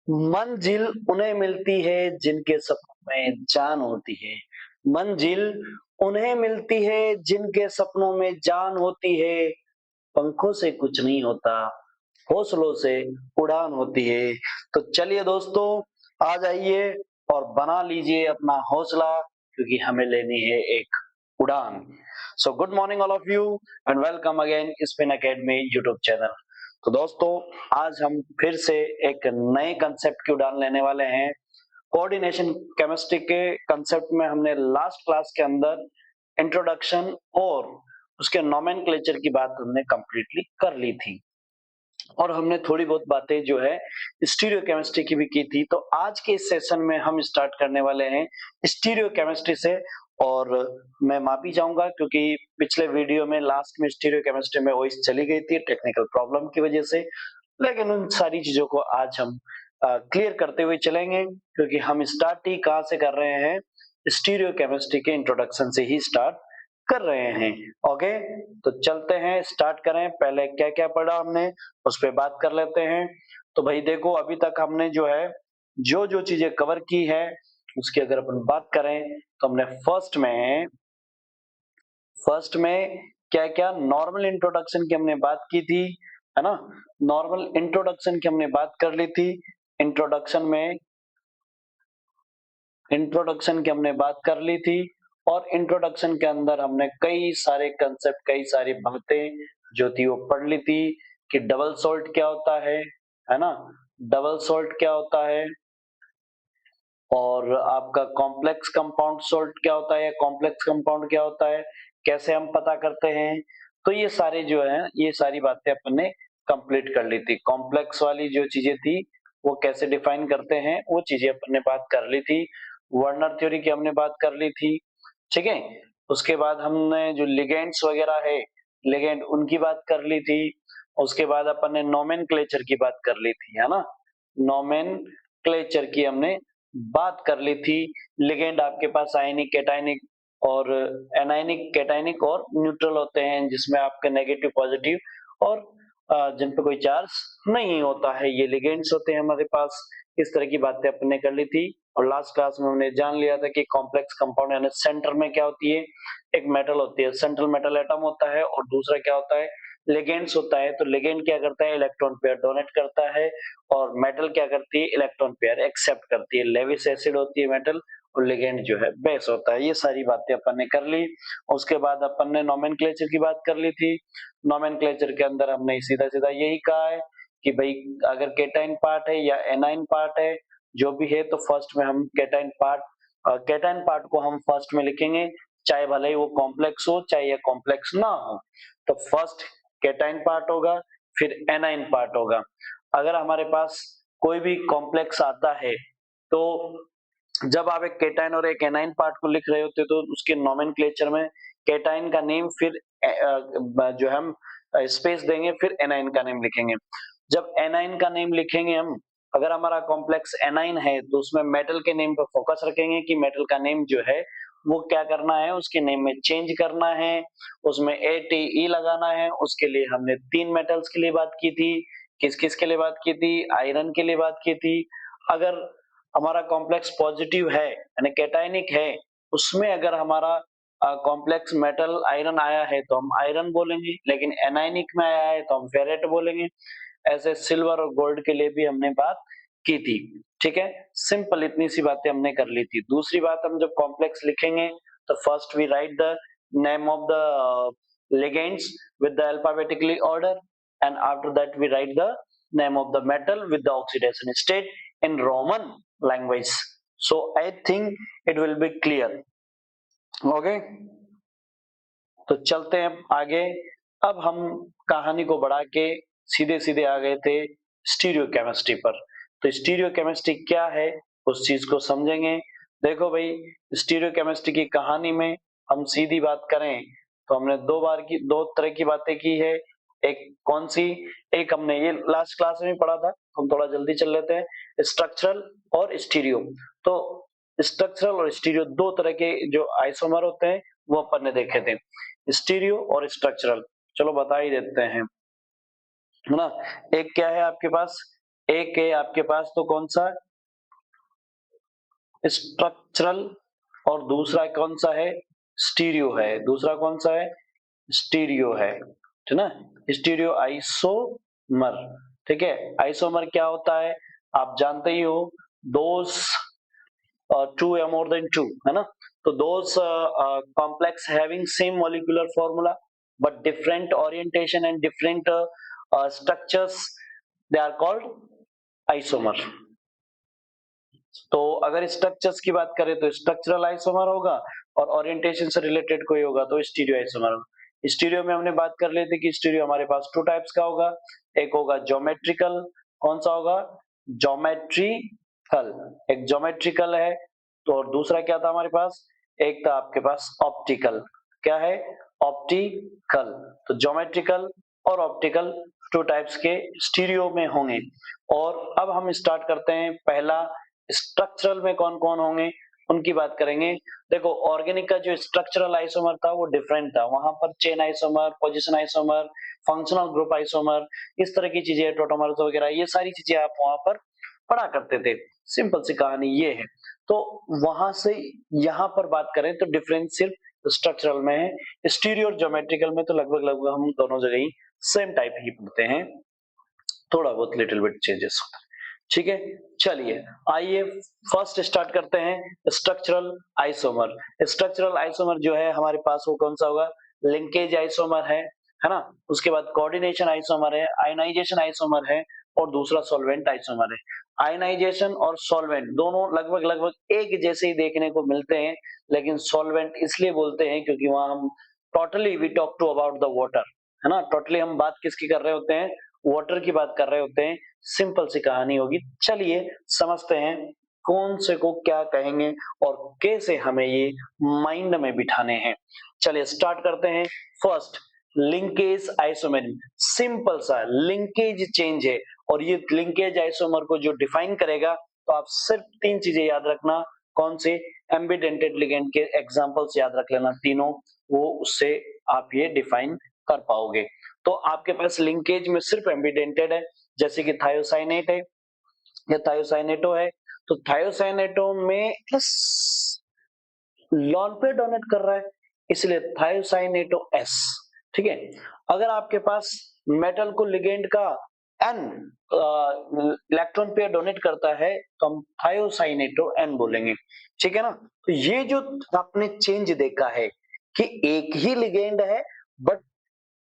मंजिल उन्हें मिलती है जिनके सपनों में जान होती है। मंजिल उन्हें मिलती है जिनके सपनों में जान होती है। पंखों से कुछ नहीं होता, हौसलों से उड़ान होती है। तो चलिए दोस्तों, आ जाइए और बना लीजिए अपना हौसला, क्योंकि हमें लेनी है एक उड़ान। So good morning all of you and welcome again spin academy YouTube channel. तो दोस्तों, आज हम फिर से एक नए कंसेप्ट की उड़ान लेने वाले हैं। कोऑर्डिनेशन केमिस्ट्री के कंसेप्ट में हमने लास्ट क्लास के अंदर इंट्रोडक्शन और उसके नोमेनक्लेचर की बात हमने कंप्लीटली कर ली थी, और हमने थोड़ी बहुत बातें जो है स्टीरियो केमिस्ट्री की भी की थी। तो आज के इस सेशन में हम स्टार्ट करने वाले हैं स्टीरियो केमिस्ट्री से। और मैं माफी चाहूंगा क्योंकि पिछले वीडियो में लास्ट में स्टीरियो केमिस्ट्री में वॉइस चली गई थी टेक्निकल प्रॉब्लम की वजह से, लेकिन उन सारी चीजों को आज हम क्लियर करते हुए चलेंगे, क्योंकि हम स्टार्ट ही कहाँ से कर रहे हैं, स्टीरियो केमिस्ट्री के इंट्रोडक्शन से ही स्टार्ट कर रहे हैं। ओके, तो चलते हैं, स्टार्ट करें। पहले क्या क्या पढ़ा हमने उस पर बात कर लेते हैं। तो भाई देखो, अभी तक हमने जो है जो जो चीजें कवर की है उसकी अगर अपन बात करें तो हमने फर्स्ट में क्या क्या नॉर्मल इंट्रोडक्शन की हमने बात की थी, है ना। नॉर्मल इंट्रोडक्शन की हमने बात कर ली थी। इंट्रोडक्शन में इंट्रोडक्शन की हमने बात कर ली थी, और इंट्रोडक्शन के अंदर हमने कई सारे कंसेप्ट, कई सारी बातें जो थी वो पढ़ ली थी कि डबल सॉल्ट क्या होता है ना। डबल सॉल्ट क्या होता है, और आपका कॉम्प्लेक्स कंपाउंड सॉल्ट क्या होता है, कॉम्प्लेक्स कंपाउंड क्या होता है, कैसे हम पता करते हैं। तो ये सारे जो है, ये सारी बातें अपन ने कंप्लीट कर ली थी। कॉम्प्लेक्स वाली जो चीजें थी वो कैसे डिफाइन करते हैं वो चीजें अपन ने बात कर ली थी। वर्नर थ्योरी की हमने बात कर ली थी, ठीक है। उसके बाद हमने जो लिगेंड्स वगैरह है, लिगेंड उनकी बात कर ली थी। उसके बाद अपन ने नोमेनक्लेचर की बात कर ली थी, है ना। नोमेनक्लेचर की हमने बात कर ली थी। लिगेंड आपके पास आयनिक, कैटायनिक और एनायनिक, कैटायनिक और न्यूट्रल होते हैं, जिसमें आपके नेगेटिव, पॉजिटिव और जिन पे कोई चार्ज नहीं होता है, ये लिगेंड्स होते हैं हमारे पास। इस तरह की बातें अपन ने कर ली थी। और लास्ट क्लास में हमने जान लिया था कि कॉम्प्लेक्स कंपाउंड यानी सेंटर में क्या होती है, एक मेटल होती है, सेंट्रल मेटल एटम होता है, और दूसरा क्या होता है, लिगेंड्स होता है। तो लिगेंड क्या करता है, इलेक्ट्रॉन पेयर डोनेट करता है, और मेटल क्या करती है, इलेक्ट्रॉन पेयर एक्सेप्ट करती है। लेविस एसिड होती है मेटल, और लिगेंड जो है बेस होता है। ये सारी बातें अपन ने कर ली। उसके बाद अपन ने नोमेनक्लेचर की बात कर ली थी। नोमेनक्लेचर के अंदर हमने सीधा सीधा यही कहा है कि भाई अगर केटाइन पार्ट है या एनाइन पार्ट है, जो भी है, तो फर्स्ट में हम केटाइन पार्ट को हम फर्स्ट में लिखेंगे, चाहे भले ही वो कॉम्प्लेक्स हो चाहे ये कॉम्प्लेक्स ना हो। तो फर्स्ट केटाइन पार्ट होगा, फिर एनाइन पार्ट होगा। अगर हमारे पास कोई भी कॉम्प्लेक्स आता है, तो जब आप एक केटाइन और एक एनाइन पार्ट को लिख रहे होते तो उसके नोमेनक्लेचर में केटाइन का नेम, फिर जो हम स्पेस देंगे, फिर एनाइन का नेम लिखेंगे। जब एनाइन का नेम लिखेंगे हम, अगर हमारा कॉम्प्लेक्स एनाइन है तो उसमें मेटल के नेम पर फोकस रखेंगे कि मेटल का नेम जो है वो क्या करना है, उसके नेम में चेंज करना है, उसमें ATE लगाना है। उसके लिए हमने 3 मेटल्स के लिए बात की थी। किस किस के लिए बात की थी, आयरन के लिए बात की थी। अगर हमारा कॉम्प्लेक्स पॉजिटिव है यानी कैटायनिक है, उसमें अगर हमारा कॉम्प्लेक्स मेटल आयरन आया है तो हम आयरन बोलेंगे, लेकिन एनायनिक में आया है तो हम फेरेट बोलेंगे। ऐसे सिल्वर और गोल्ड के लिए भी हमने बात की थी, ठीक है। सिंपल इतनी सी बातें हमने कर ली थी। दूसरी बात, हम जब कॉम्प्लेक्स लिखेंगे तो first we write the name of the ligands with the alphabetically order, and after that we write the name of the metal with the oxidation state in Roman language. So I think it will be clear. Okay, तो चलते हैं आगे। अब हम कहानी को बढ़ा के सीधे सीधे आ गए थे स्टीरियो केमिस्ट्री पर। तो स्टीरियो केमिस्ट्री क्या है उस चीज को समझेंगे। देखो भाई, स्टीरियो केमिस्ट्री की कहानी में हम सीधी बात करें तो हमने दो तरह की बातें की है। एक कौन सी, एक हमने ये लास्ट क्लास में पढ़ा था, हम थोड़ा जल्दी चल लेते हैं, स्ट्रक्चरल और स्टीरियो। तो स्ट्रक्चरल और स्टीरियो दो तरह के जो आइसोमर होते हैं वो अपन ने देखे थे, स्टीरियो और स्ट्रक्चरल। चलो बता ही देते हैं, है ना। एक क्या है आपके पास, एक है आपके पास तो कौन सा स्ट्रक्चरल, और दूसरा कौन सा है स्टीरियो है, दूसरा कौन सा है स्टीरियो है, ठीक है ना, स्टीरियो आइसोमर। ठीक है, आइसोमर क्या होता है आप जानते ही हो, दोस two or more than two, है ना, तो those complex having same molecular formula but different orientation and different structures, they are called isomer। तो अगर स्ट्रक्चर्स की बात करें तो स्ट्रक्चरल आइसोमर होगा, और ओरिएंटेशन से रिलेटेड कोई होगा तो स्टीरियो आइसोमर होगा। स्टीरियो में हमने बात कर ली थी कि स्टीरियो हमारे पास टू टाइप्स का होगा, एक होगा ज्योमेट्रिकल, कौन सा होगा ज्योमेट्रिकल, एक ज्योमेट्रिकल है, तो और दूसरा क्या था हमारे पास, एक था आपके पास ऑप्टिकल, क्या है ऑप्टिकल। तो ज्योमेट्रिकल और ऑप्टिकल टू टाइप्स के स्टीरियो में होंगे। और अब हम स्टार्ट करते हैं, पहला स्ट्रक्चरल में कौन कौन होंगे उनकी बात करेंगे। देखो ऑर्गेनिक का जो स्ट्रक्चरल आइसोमर था वो डिफरेंट था, वहां पर chain isomer, position isomer, functional group isomer, इस तरह की चीजें, टोटोमर्स वगैरह, ये सारी चीजें आप वहां पर पढ़ा करते थे। सिंपल सी कहानी ये है। तो वहां से यहाँ पर बात करें तो डिफरेंस सिर्फ स्ट्रक्चरल में है, स्टीरियो और ज्योमेट्रिकल में तो लगभग लगभग हम दोनों जगह ही सेम टाइप ही पढ़ते हैं, थोड़ा बहुत लिटिल बिट चेंजेस होता है। ठीक है, चलिए आइए फर्स्ट स्टार्ट करते हैं स्ट्रक्चरल आइसोमर। स्ट्रक्चरल आइसोमर जो है हमारे पास वो कौन सा होगा, लिंकेज आइसोमर है ना, उसके बाद कोऑर्डिनेशन आइसोमर है, आयनाइजेशन आइसोमर है, और दूसरा सॉल्वेंट आइसोमर है। आयनाइजेशन और सॉल्वेंट दोनों लगभग लगभग एक जैसे ही देखने को मिलते हैं, लेकिन सॉल्वेंट इसलिए बोलते हैं क्योंकि वहां हम totally we talk to about the water, है ना, टोटली हम बात किसकी कर रहे होते हैं, वाटर की बात कर रहे होते हैं। सिंपल सी कहानी होगी, चलिए समझते हैं कौन से को क्या कहेंगे और कैसे हमें ये माइंड में बिठाने हैं। चलिए स्टार्ट करते हैं। फर्स्ट लिंकेज आइसोमर, सिंपल सा लिंकेज चेंज है, और ये लिंकेज आइसोमर को जो डिफाइन करेगा तो आप सिर्फ तीन चीजें याद रखना, कौन से, एम्बिडेंटेड लिगेंड के एग्जांपल्स याद रख लेना तीनों, वो उससे आप ये डिफाइन कर पाओगे। तो आपके पास लिंकेज में सिर्फ एम्बिडेंटेड है, जैसे कि थायोसाइनेट है या थायोसाइनेटो है, तो थायोसाइनेटो में एस लॉन पे डोनेट कर रहा है, इसलिए थायोसाइनेटो एस। ठीक है, अगर आपके पास मेटल को लिगेंड का एन इलेक्ट्रॉन पेयर डोनेट करता है तो हम थायोसाइनेटो एन बोलेंगे। ठीक है ना, तो ये जो आपने चेंज देखा है कि एक ही लिगेंड है बट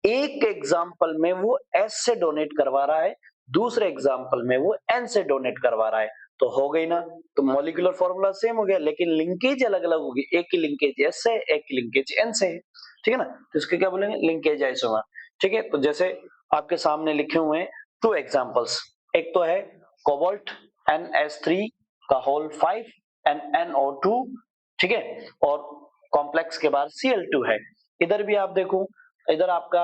एक एग्जाम्पल में वो एस से डोनेट करवा रहा है, दूसरे एग्जाम्पल में वो एन से डोनेट करवा रहा है, तो हो गई ना, तो मॉलिक्यूलर फॉर्मूला सेम हो गया लेकिन लिंकेज अलग अलग होगी, एक की लिंकेज एस से, एक की लिंकेज एन से है। ठीक है ना, तो इसके क्या बोलेंगे, लिंकेज आइसोमर। ठीक है, तो जैसे आपके सामने लिखे हुए हैं टू एग्जाम्पल्स, एक तो है कोबाल्ट NH3 का होल 5 एंड NO2, ठीक है, और कॉम्प्लेक्स के बाद Cl2 है। इधर भी आप देखो, इधर आपका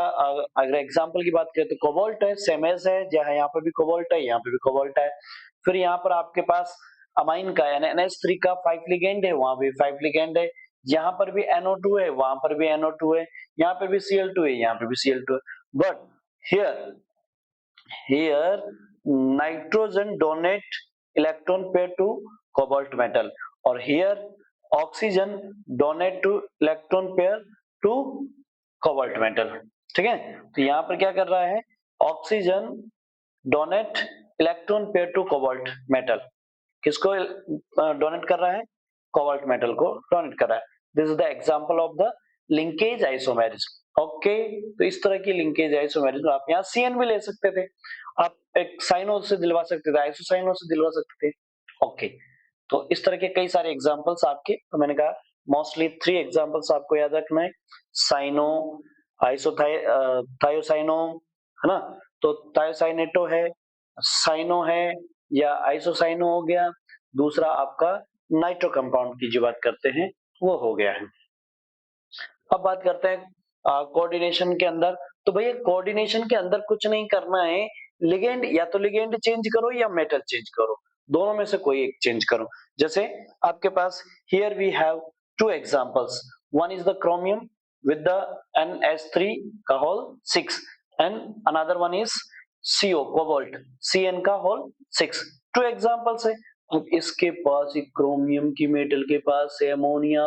अगर एग्जांपल की बात करें तो कोबाल्ट है, सेम एज है, जहां यहाँ पे भी कोबाल्ट है, यहाँ पे भी कोबाल्ट है। फिर यहाँ पर आपके पास अमाइन का NH3 का 5 लिगेंड है, वहां भी 5 लिगेंड है, यहाँ पर भी NO2 है, वहां पर भी NO2 है, यहाँ पे भी Cl2 है, यहाँ पे भी Cl2 है। But here nitrogen donate electron pair to cobalt metal, और here oxygen donate to electron pair to cobalt metal। ठीक है, तो यहाँ पर क्या कर रहा है, oxygen donate electron pair to cobalt metal, किसको डोनेट कर रहा है, कोबाल्ट मेटल को डोनेट कर रहा है। This is the example of the linkage isomerism. Okay, तो इस तरह की लिंकेज आइसोमेरिज्म आप यहाँ CN भी ले सकते थे, आप एक साइनो से दिलवा सकते थे, आइसोसाइनो से दिलवा सकते थे। ओके, तो इस तरह के कई सारे एग्जांपल्स आपके, तो मैंने कहा मोस्टली 3 एग्जांपल्स आपको याद रखना है, साइनो, थायोसाइनो, है ना, तो थायोसाइनेटो है, साइनो है, या आइसोसाइनो हो गया, दूसरा आपका नाइट्रो कंपाउंड की जो बात करते हैं वो हो गया है। अब बात करते हैं कोऑर्डिनेशन के अंदर, तो भैया कोऑर्डिनेशन के अंदर कुछ नहीं करना है, लिगेंड या तो लिगेंड चेंज करो या मेटल चेंज करो, दोनों में से कोई एक चेंज करो। जैसे आपके पास here we have two examples, one is the chromium with the NH3 का whole 6 and another one is CO cobalt, Cn का होल 6। 2 एग्जांपल्स है। अब इसके पास एक क्रोमियम की मेटल के पास है अमोनिया,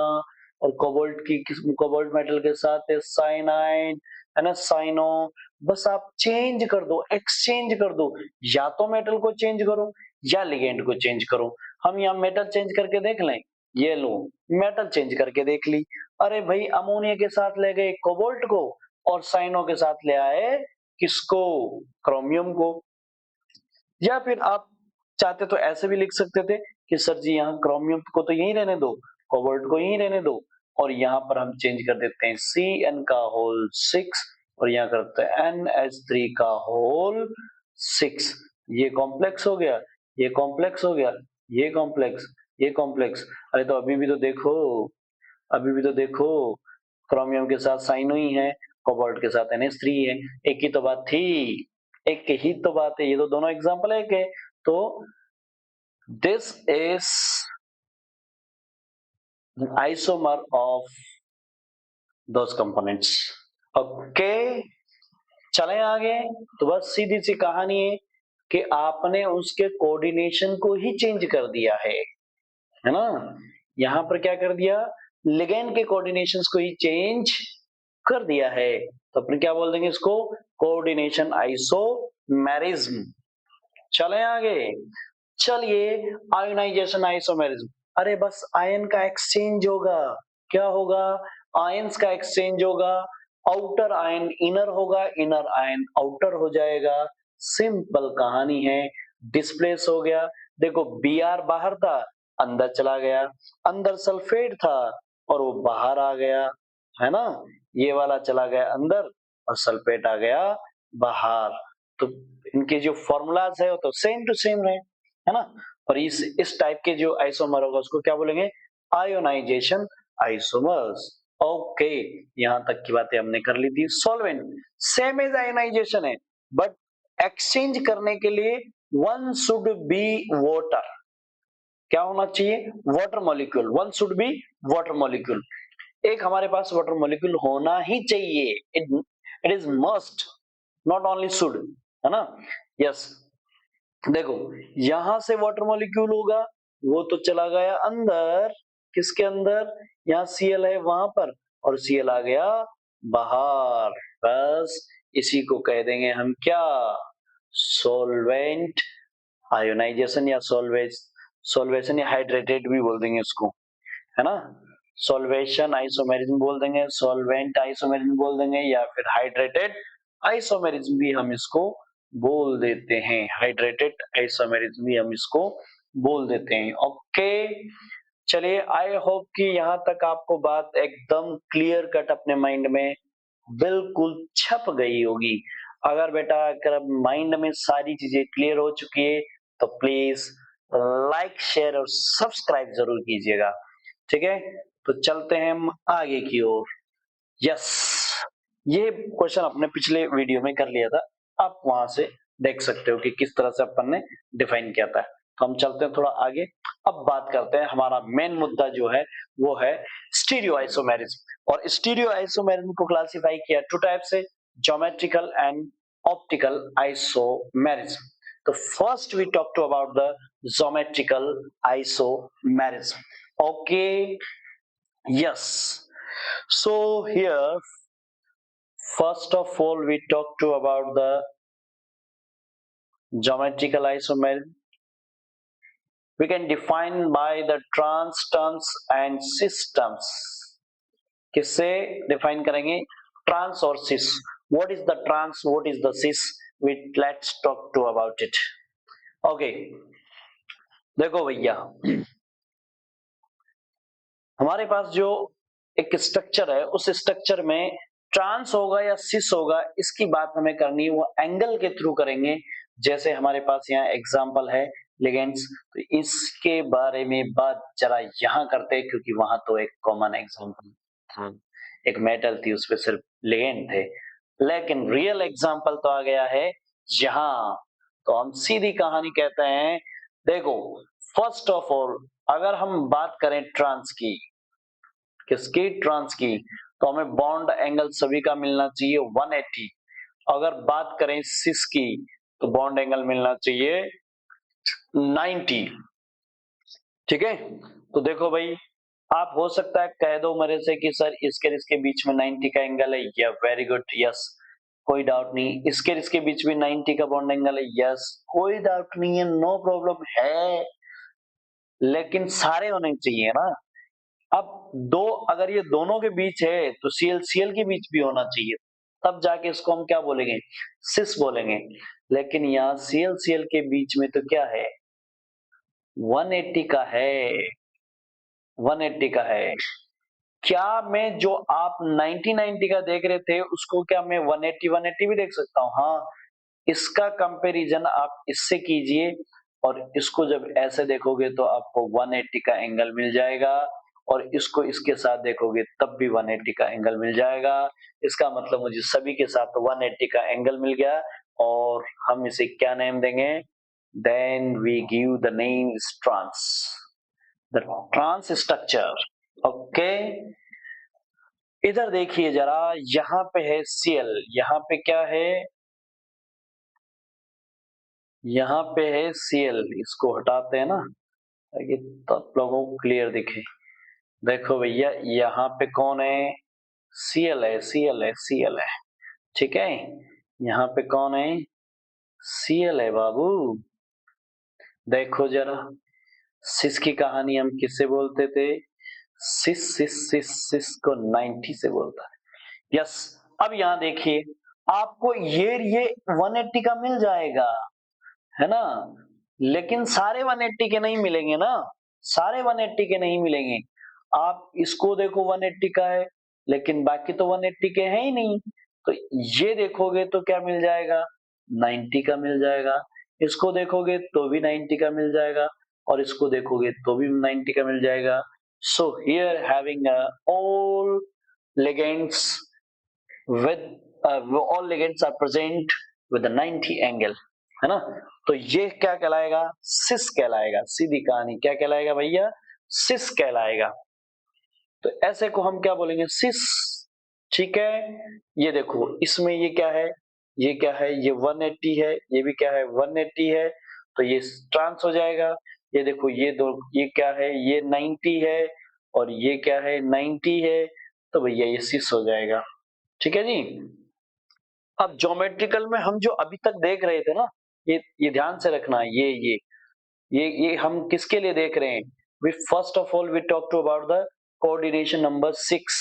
और कोबाल्ट की कोबाल्ट मेटल के साथ है साइनाइड, है ना, साइनो। बस आप चेंज कर दो, एक्सचेंज कर दो, या तो मेटल को चेंज करो या लिगेंड को चेंज करो। हम यहाँ मेटल चेंज करके देख लें, ये लो मेटल चेंज करके देख ली। अरे भाई अमोनिया के साथ ले गए कोबाल्ट को और साइनो के साथ ले आए किसको, क्रोमियम को। या फिर आप चाहते तो ऐसे भी लिख सकते थे कि सर जी यहाँ क्रोमियम को तो यहीं रहने दो, कोबाल्ट को यहीं रहने दो, और यहाँ पर हम चेंज कर देते हैं Cn का होल 6 और यहाँ करते हैं NH3 का होल 6। ये कॉम्प्लेक्स हो गया, ये कॉम्प्लेक्स हो गया, ये कॉम्प्लेक्स, ये कॉम्प्लेक्स। अरे तो अभी भी तो देखो, अभी भी तो देखो, क्रोमियम के साथ साइनो ही है, कोबाल्ट के साथ NH3 है। एक ही तो बात थी, एक ही तो बात है, ये तो दोनों एग्जांपल एक है। तो this is isomer of those components. Okay, चलें आगे। तो बस सीधी सी कहानी है कि आपने उसके कोऑर्डिनेशन को ही चेंज कर दिया है ना। यहां पर क्या कर दिया, लिगेंड के कोऑर्डिनेशंस को ही चेंज कर दिया है। तो अपन क्या बोल देंगे इसको, कोऑर्डिनेशन आइसोमेरिज्म। चलें आगे। चलिए आयोनाइजेशन आइसोमेरिज्म। अरे बस आयन का एक्सचेंज होगा, क्या होगा, आयंस का एक्सचेंज होगा। आउटर आयन इनर होगा, इनर आयन आउटर हो जाएगा। सिंपल कहानी है, डिस्प्लेस हो गया। देखो Br बाहर था, अंदर चला गया, अंदर सल्फेट था और वो बाहर आ गया, है ना। ये वाला चला गया अंदर और सल्फेट आ गया बाहर। तो इनके जो फॉर्मूलाज है वो तो सेम टू सेम है ना। और इस टाइप के जो आइसोमर होगा उसको क्या बोलेंगे, आयोनाइजेशन आइसोमर्स। ओके, यहां तक की बातें हमने कर ली थी। सॉल्वेंट सेम एज आयोनाइजेशन है, बट एक्सचेंज करने के लिए वन शुड बी वाटर। क्या होना चाहिए, water molecule, one should be water molecule. एक हमारे पास वाटर मॉलिक्यूल होना ही चाहिए, it is must, not only should, है ना। यस, देखो यहां से वाटर मॉलिक्यूल होगा, वो तो चला गया अंदर, किसके अंदर, यहाँ Cl है वहां पर, और Cl आ गया बाहर। बस इसी को कह देंगे हम क्या, सॉल्वेंट आयोनाइजेशन या सॉल्वेशन या हाइड्रेटेड भी बोल देंगे इसको, है ना। सॉल्वेशन आइसोमेरिज्म बोल देंगे, सॉल्वेंट आइसोमेरिज्म बोल देंगे, या फिर हाइड्रेटेड आइसोमेरिज्म भी हम इसको बोल देते हैं, हाइड्रेटेड आइसोमेरिज्म भी हम इसको बोल देते हैं। ओके, चलिए आई होप कि यहाँ तक आपको बात एकदम क्लियर कट अपने माइंड में बिल्कुल छप गई होगी। अगर बेटा अगर माइंड में सारी चीजें क्लियर हो चुकी है तो प्लीज लाइक शेयर और सब्सक्राइब जरूर कीजिएगा, ठीक है। तो चलते हैं हम आगे की ओर। यस, ये क्वेश्चन अपने पिछले वीडियो में कर लिया था, आप वहां से देख सकते हो कि किस तरह से अपन ने डिफाइन किया था। तो हम चलते हैं थोड़ा आगे। अब बात करते हैं, हमारा मेन मुद्दा जो है वो है स्टीरियो आइसोमेरिज्म। और स्टीरियो आइसोमेरिज्म को क्लासिफाई किया टू टाइप से, ज्योमेट्रिकल एंड ऑप्टिकल आइसोमेरिज्म। तो first we talk to about the geometrical isomerism. Okay, yes, so here first of all we talk to about the geometrical isomerism. We can define by the trans terms and systems. किससे define करेंगे, trans और cis. What is the trans, what is the cis, we let's talk to about it. Okay, देखो भैया हमारे पास जो एक structure है, उस स्ट्रक्चर में ट्रांस होगा या सिस होगा, इसकी बात हमें करनी है वो एंगल के थ्रू करेंगे। जैसे हमारे पास यहाँ एग्जांपल है लिगेंड्स, तो इसके बारे में बात जरा यहाँ करते हैं, क्योंकि वहां तो एक कॉमन एग्जांपल था, एक मेटल थी उस पर सिर्फ लिगेंड थे, लेकिन रियल एग्जांपल तो आ गया है यहाँ। तो हम सीधी कहानी कहते हैं, देखो फर्स्ट ऑफ ऑल अगर हम बात करें ट्रांस की, किसकी, ट्रांस की, तो हमें बॉन्ड एंगल सभी का मिलना चाहिए 180। अगर बात करें सिस की, तो बॉन्ड एंगल मिलना चाहिए 90। ठीक है, तो देखो भाई, आप हो सकता है कह दो मेरे से कि सर इसके और इसके बीच में 90 का एंगल है, या वेरी गुड, यस, कोई डाउट नहीं। इसके और इसके बीच में 90 का बॉन्ड एंगल है, यस, कोई डाउट नहीं है, नो प्रॉब्लम है, लेकिन सारे होने चाहिए ना। अब दो, अगर ये दोनों के बीच है तो सीएल सीएल के बीच भी होना चाहिए, तब जाके इसको हम क्या बोलेंगे, सिस बोलेंगे। लेकिन यहाँ सीएल सीएल के बीच में तो क्या है, 180 का है, 180 का है। क्या मैं जो आप 90 90 का देख रहे थे उसको क्या मैं 180 180 भी देख सकता हूँ? हाँ, इसका कंपैरिजन आप इससे कीजिए और इसको जब ऐसे देखोगे तो आपको 180 का एंगल मिल जाएगा, और इसको इसके साथ देखोगे तब भी 180 का एंगल मिल जाएगा। इसका मतलब मुझे सभी के साथ 180 का एंगल मिल गया, और हम इसे क्या नेम देंगे, then we give the name trans, the trans structure. Okay, इधर देखिए जरा, यहाँ पे है सीएल, यहाँ पे क्या है, यहाँ पे है सीएल, इसको हटाते हैं ना ताकि तब लोगों को क्लियर दिखे। देखो भैया, यहाँ पे कौन है, सीएल है, सीएल है, सीएल है, ठीक है। यहाँ पे कौन है, सीएल है बाबू। देखो जरा, सिस की कहानी हम किससे बोलते थे, सिस सिस सिस सिस को 90 से बोलता है, यस। अब यहाँ देखिए, आपको ये 180 का मिल जाएगा, है ना, लेकिन सारे 180 के नहीं मिलेंगे ना, सारे 180 के नहीं मिलेंगे। आप इसको देखो 180 का है, लेकिन बाकी तो 180 के हैं ही नहीं, तो ये देखोगे तो क्या मिल जाएगा, 90 का मिल जाएगा। इसको देखोगे तो भी 90 का मिल जाएगा, और इसको देखोगे तो भी 90 का मिल जाएगा। So here having all ligands with all ligands are present with a 90 angle, है ना। तो ये क्या कहलाएगा, सिस कहलाएगा, सीधी कहानी क्या कहलाएगा भैया, सिस कहलाएगा। तो ऐसे को हम क्या बोलेंगे, सिस, ठीक है। ये देखो, इसमें ये क्या है, ये क्या है, ये 180 है, ये भी क्या है 180 है, तो ये ट्रांस हो जाएगा। ये देखो, ये दो, ये क्या है, ये 90 है, और ये क्या है 90 है, तो भैया ये सिस हो जाएगा, ठीक है जी। अब ज्योमेट्रिकल में हम जो अभी तक देख रहे थे ना, ये ध्यान से रखना, ये हम किसके लिए देख रहे हैं, we first of all we talk to about the coordination number 6।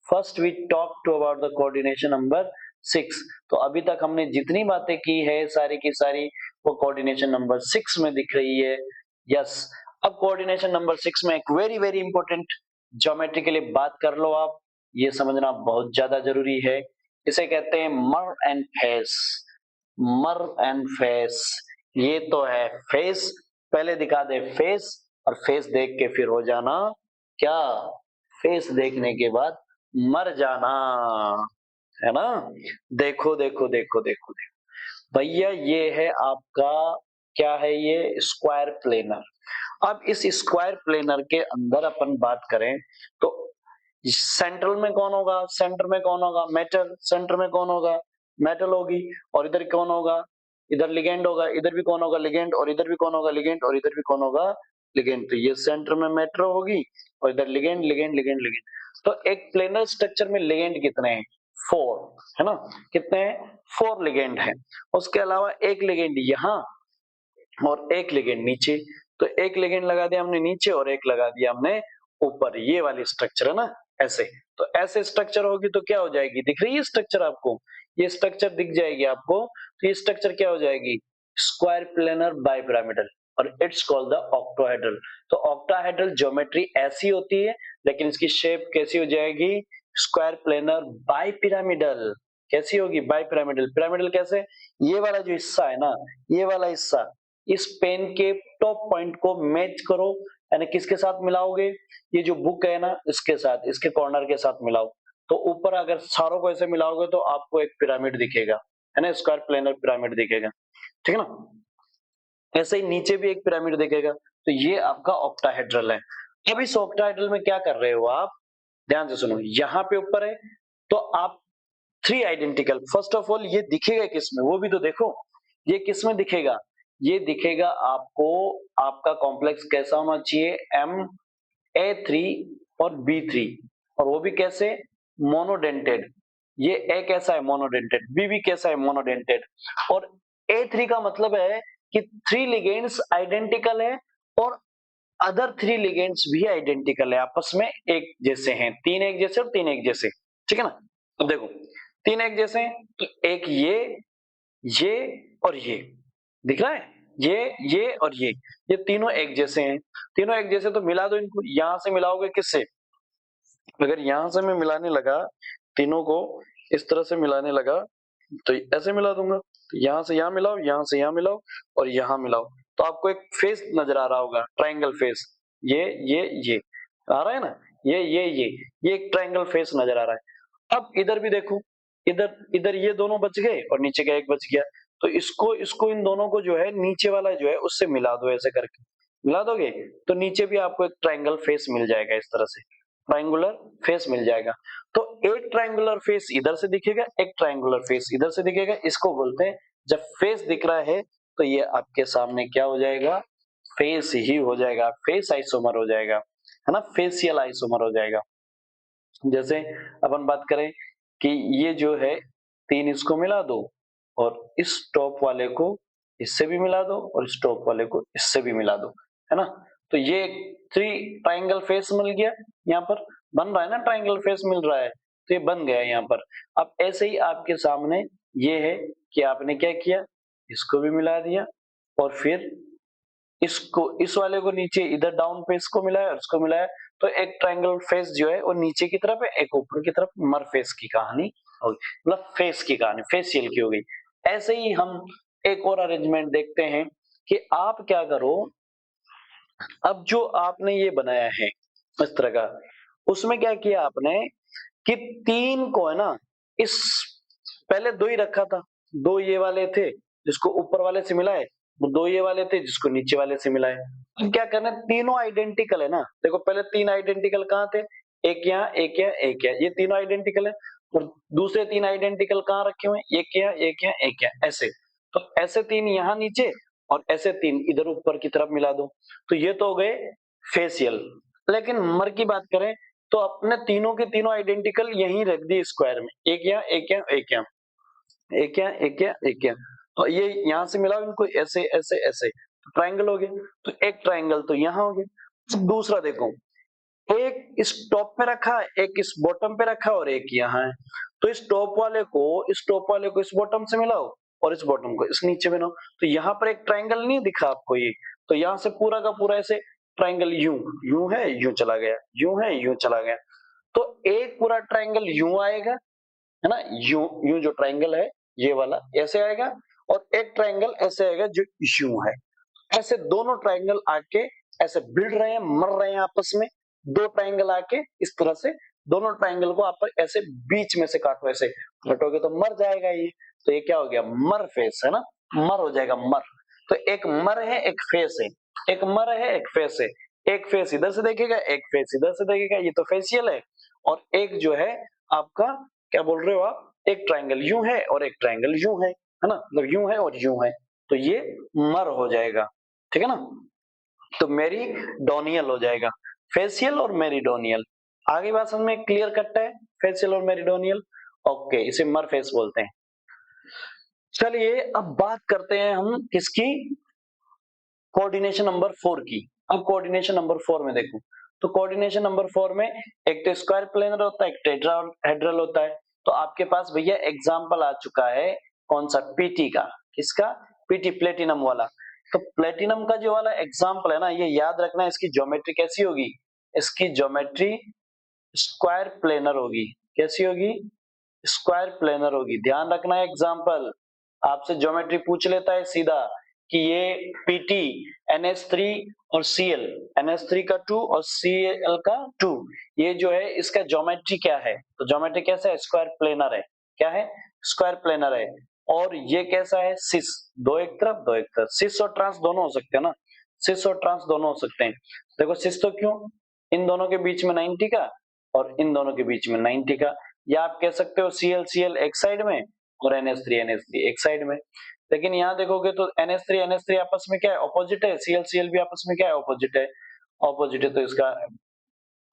First we talk to about the coordination number 6। तो अभी तक हमने जितनी बातें की है सारी की सारी वो कोऑर्डिनेशन नंबर 6 में दिख रही है, यस। अब कोऑर्डिनेशन नंबर 6 में एक वेरी वेरी इंपॉर्टेंट ज्योमेट्री के लिए बात कर लो आप, ये समझना बहुत ज्यादा जरूरी है। इसे कहते हैं मर एंड फेस, मर एंड फेस। ये तो है फेस, पहले दिखा दे फेस, और फेस देख के फिर हो जाना क्या, फेस देखने के बाद मर जाना, है ना। देखो देखो देखो देखो देखो भैया, ये है आपका, क्या है ये, स्क्वायर प्लेनर। अब इस स्क्वायर प्लेनर के अंदर अपन बात करें तो सेंट्रल में कौन होगा, सेंटर में कौन होगा, मेटल, सेंटर में कौन होगा, मेटल होगी, और इधर कौन होगा, इधर लिगेंड होगा, इधर भी कौन होगा, लिगेंड, और इधर भी कौन होगा, लिगेंड, और इधर भी कौन होगा, लिगेंड। तो ये सेंटर में मेटल होगी, और इधर लिगेंड लिगेंड लिगेंड लिगेंड। तो एक प्लेनर स्ट्रक्चर में लिगेंड कितने हैं, 4, है ना, कितने हैं, 4 लिगेंड है। उसके अलावा एक लिगेंड यहाँ और एक लिगेंड नीचे, तो एक लिगेंड लगा दिया हमने नीचे और एक लगा दिया हमने ऊपर, ये वाली स्ट्रक्चर है ना, ऐसे। तो ऐसे स्ट्रक्चर होगी तो क्या हो जाएगी, दिख रही है स्ट्रक्चर आपको, ये स्ट्रक्चर दिख जाएगी आपको, तो ये स्ट्रक्चर क्या हो जाएगी, स्क्वायर प्लेनर बाइपिरामिडल, और इट्स कॉल्ड द ऑक्टोहेड्रल। तो ऑक्टाहेड्रल ज्योमेट्री ऐसी होती है, लेकिन इसकी शेप कैसी हो जाएगी, स्क्वायर प्लेनर बाइपिरामिडल। कैसी होगी, बाइपिरामिडल। पिरामिडल कैसे, ये वाला जो हिस्सा है ना, ये वाला हिस्सा इस पेन के टॉप पॉइंट को मैच करो, यानी किसके साथ मिलाओगे, ये जो बुक है ना इसके साथ, इसके कॉर्नर के साथ मिलाओ, तो ऊपर अगर सारों को ऐसे मिलाओगे तो आपको एक पिरामिड दिखेगा, है ना, स्क्वायर प्लेनर पिरामिड दिखेगा, ठीक है ना। ऐसे ही नीचे भी एक पिरामिड दिखेगा, तो ये आपका ऑक्टाहेड्रल है। अब इस ऑक्टाहेड्रल में क्या कर रहे हो आप, ध्यान से सुनो, यहाँ पे ऊपर है तो आप 3 आइडेंटिकल, फर्स्ट ऑफ ऑल ये दिखेगा किसमें वो भी तो देखो, ये किस में दिखेगा? ये दिखेगा आपको, आपका कॉम्प्लेक्स कैसा होना चाहिए, MA3 और B3, और वो भी कैसे, मोनोडेंटेड। ये A कैसा है, मोनोडेंटेड, B भी कैसा है, मोनोडेंटेड। और A3 का मतलब है कि 3 लिगेंड्स आइडेंटिकल है और अदर 3 लिगेंड्स भी आइडेंटिकल है, आपस में एक जैसे हैं, 3 एक जैसे और 3 एक जैसे, ठीक है ना। अब देखो 3 एक जैसे हैं तो एक ये और ये दिख रहा है, ये और ये तीनों एक जैसे हैं। तीनों एक जैसे तो मिला दो इनको, यहां से मिलाओगे किससे, अगर यहां से मैं मिलाने लगा तीनों को, इस तरह से मिलाने लगा तो ऐसे मिला दूंगा, तो यहां से यहां मिलाओ, यहां से यहां मिलाओ और यहां मिलाओ, तो आपको एक फेस नजर आ रहा होगा, ट्रायंगल फेस। ये आ रहा है ना, ये एक ट्रायंगल फेस नजर आ रहा है। अब इधर भी देखो, इधर इधर ये दोनों बच गए और नीचे का एक बच गया, तो इसको इसको इन दोनों को जो है नीचे वाला जो है उससे मिला दो, ऐसे करके मिला दोगे तो नीचे भी आपको एक ट्रायंगल फेस मिल जाएगा, इस तरह से ट्रायंगुलर फेस मिल जाएगा। तो एक ट्रायंगुलर फेस इधर से दिखेगा, एक ट्रायंगुलर फेस इधर से दिखेगा, इसको बोलते हैं, जब फेस दिख रहा है तो ये आपके सामने क्या हो जाएगा, फेस ही हो जाएगा, फेस आइसोमर हो जाएगा, है ना, फेशियल आइसोमर हो जाएगा। जैसे अपन बात करें कि ये जो है 3 इसको मिला दो और इस टॉप वाले को इससे भी मिला दो और इस टॉप वाले को इससे भी मिला दो, है ना, तो ये 3 ट्रायंगल फेस मिल गया, यहाँ पर बन रहा है ना, ट्रायंगल फेस मिल रहा है, तो ये बन गया यहाँ पर। अब ऐसे ही आपके सामने ये है कि आपने क्या किया, इसको भी मिला दिया और फिर इसको, इस वाले को नीचे इधर डाउन पे इसको मिलाया और इसको मिलाया, तो एक ट्रायंगल फेस जो है वो नीचे की तरफ है, एक ऊपर की तरफ, मर फेस की कहानी होगी, मतलब फेस की कहानी फेशियल की हो गई। ऐसे ही हम एक और अरेंजमेंट देखते हैं कि आप क्या करो, अब जो आपने ये बनाया है इस तरह का, उसमें क्या किया आपने कि 3 को है ना, इस पहले 2 ही रखा था, 2 ये वाले थे जिसको ऊपर वाले से मिलाए, वो 2 ये वाले थे जिसको नीचे वाले से मिलाए। अब क्या करना है, तीनों आइडेंटिकल है ना, देखो पहले 3 आइडेंटिकल कहाँ थे, एक यहाँ एक यहाँ एक यहाँ, ये तीनों आइडेंटिकल है, और दूसरे 3 आइडेंटिकल कहाँ रखे हुए हैं, एक यहाँ एक यहाँ एक यहाँ, ऐसे, तो ऐसे 3 यहाँ नीचे और ऐसे 3 इधर ऊपर की तरफ मिला दो, तो ये तो हो गए फेशियल। लेकिन मर की बात करें तो अपने तीनों के तीनों आइडेंटिकल यहीं रख दिए स्क्वायर में, एक यहाँ एक यहाँ एक यहाँ, एक यहाँ एक यहाँ एक यहाँ, तो ये यहाँ से मिलाओ इनको, ऐसे ऐसे ऐसे, तो ट्रायंगल हो गया, तो एक ट्रायंगल तो यहाँ हो गया। दूसरा देखो, एक इस टॉप पे रखा है, एक इस बॉटम पे रखा और एक यहाँ है, तो इस टॉप वाले को इस बॉटम से मिलाओ और इस बॉटम को इस नीचे मिलाओ, तो यहाँ पर एक ट्रायंगल नहीं दिखा आपको ये, तो यहाँ से पूरा का पूरा ऐसे ट्रायंगल यूं यूं है, यूं चला गया, यूं है, यूं चला गया, तो एक पूरा ट्रायंगल यूं आएगा, है ना, यूं यूं जो ट्रायंगल है ये वाला ऐसे आएगा, और एक ट्रायंगल ऐसे आएगा जो यूं है। ऐसे दोनों ट्रायंगल आके ऐसे भिड़ रहे हैं, मर रहे हैं आपस में, 2 ट्रायंगल आके इस तरह से दोनों ट्रायंगल को आप ऐसे बीच में से काटो, ऐसे काटोगे तो मर जाएगा ये, तो ये क्या हो गया, मर फेस, है ना, मर हो जाएगा मर। तो एक मर है एक फेस है, एक मर है एक फेस है, एक फेस इधर से देखेगा एक फेस इधर से देखेगा, ये तो फेशियल है, और एक जो है आपका, क्या बोल रहे हो आप, एक ट्रायंगल यूं है और एक ट्रायंगल यूं है ना, मतलब यूं है और यूं है, तो ये मर हो जाएगा, ठीक है ना, तो मेरीडोनियल हो जाएगा, फेशियल और मेरीडोनियल। आगे बात समझ में क्लियर कट है, फेशियल और मेरीडोनियल, ओके, इसे मर फेस बोलते हैं। चलिए अब बात करते हैं हम किसकी, कोऑर्डिनेशन नंबर 4 की। अब कोऑर्डिनेशन नंबर 4 में देखो, तो कोऑर्डिनेशन नंबर 4 में एक तो स्क्वायर प्लेनर होता है, एक टेट्राहेड्रल होता है, तो आपके पास भैया एग्जांपल आ चुका है, कौन सा, पीटी का, किसका, पीटी प्लेटिनम वाला। तो प्लेटिनम का जो वाला एग्जांपल है ना, ये याद रखना, इसकी ज्योमेट्री कैसी होगी, इसकी ज्योमेट्री स्क्वायर प्लेनर होगी, कैसी होगी, स्क्वायर प्लेनर होगी, ध्यान रखना है। एग्जांपल आपसे ज्योमेट्री पूछ लेता है सीधा कि ये पीटी NH3 और Cl, NH3 का 2 और Cl का 2, ये जो है इसका ज्योमेट्री क्या है, तो ज्योमेट्री कैसा है, स्क्वायर प्लेनर है, क्या है, स्क्वायर प्लेनर है। और ये कैसा है, सिस, दो एक तरफ दो एक तरफ, सिस और ट्रांस दोनों हो सकते हैं ना, सिस और ट्रांस दोनों हो सकते हैं। देखो सिस तो क्यों, इन दोनों के बीच में 90 का और इन दोनों के बीच में 90 का, या आप कह सकते हो Cl Cl एक साइड में और NH3 NH3 एक साइड में। लेकिन यहाँ देखोगे तो NH3 आपस में क्या है, ऑपोजिट है, Cl भी आपस में क्या है, ऑपोजिट है, ऑपोजिट है, तो इसका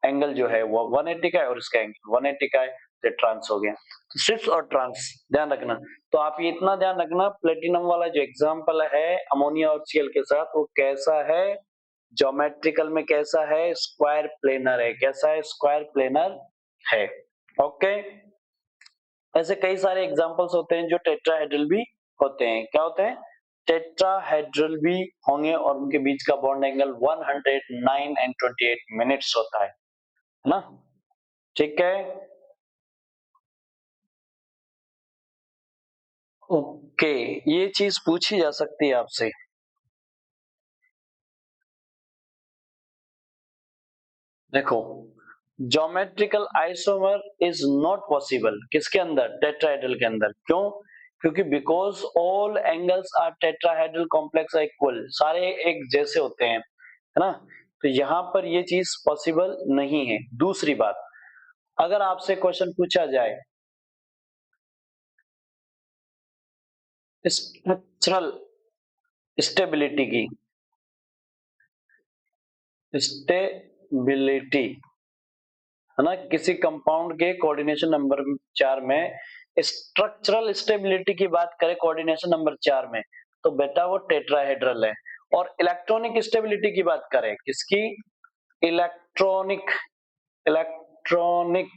एंगल जो है वो 180 का है और इसका एंगल 180 का है, तो ट्रांस हो गया। सिस और ट्रांस ध्यान रखना। तो आप ये इतना ध्यान रखना, प्लेटिनम वाला जो एग्जांपल है अमोनिया और Cl के साथ, वो कैसा है, ज्योमेट्रिकल में कैसा है, स्क्वायर प्लेनर है, कैसा है, स्क्वायर प्लेनर है। ओके, ऐसे कई सारे एग्जांपल्स होते हैं जो टेट्राहेड्रल भी होते हैं। क्या होते हैं, टेट्राहेड्रल भी होंगे और उनके बीच का बॉन्ड एंगल 109 एंड 28 मिनट्स होता है ना। ठीक है, ओके, ये चीज पूछी जा सकती है आपसे। देखो, geometrical isomer is not possible किसके अंदर, टेट्राहेड्रल के अंदर। क्यों, क्योंकि because all angles are tetrahedral complex are equal, सारे एक जैसे होते हैं, है ना। तो यहां पर ये चीज पॉसिबल नहीं है। दूसरी बात, अगर आपसे क्वेश्चन पूछा जाए स्ट्रक्चरल स्टेबिलिटी की, स्टेबिलिटी है ना, किसी कंपाउंड के कोऑर्डिनेशन नंबर 4 में स्ट्रक्चरल स्टेबिलिटी की बात करें कोऑर्डिनेशन नंबर 4 में, तो बेटा वो टेट्राहेड्रल है। और इलेक्ट्रॉनिक स्टेबिलिटी की बात करें, किसकी, इलेक्ट्रॉनिक इलेक्ट्रॉनिक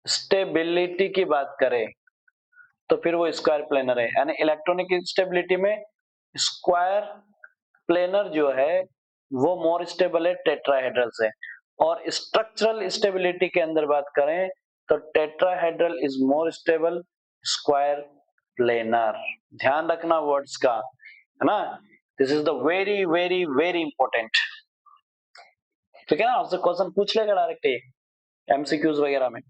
स्टेबिलिटी की बात करें, तो फिर वो स्क्वायर प्लेनर है। यानी इलेक्ट्रॉनिक स्टेबिलिटी में स्क्वायर प्लेनर जो है वो मोर स्टेबल है टेट्राहेड्रल से। और स्ट्रक्चरल स्टेबिलिटी के अंदर बात करें तो tetrahedral is more stable square planar. ध्यान रखना वर्ड्स का, है ना। This is the very very very important. ठीक है ना, आपसे क्वेश्चन पूछ लेगा डायरेक्ट एमसीक्यूज वगैरह में।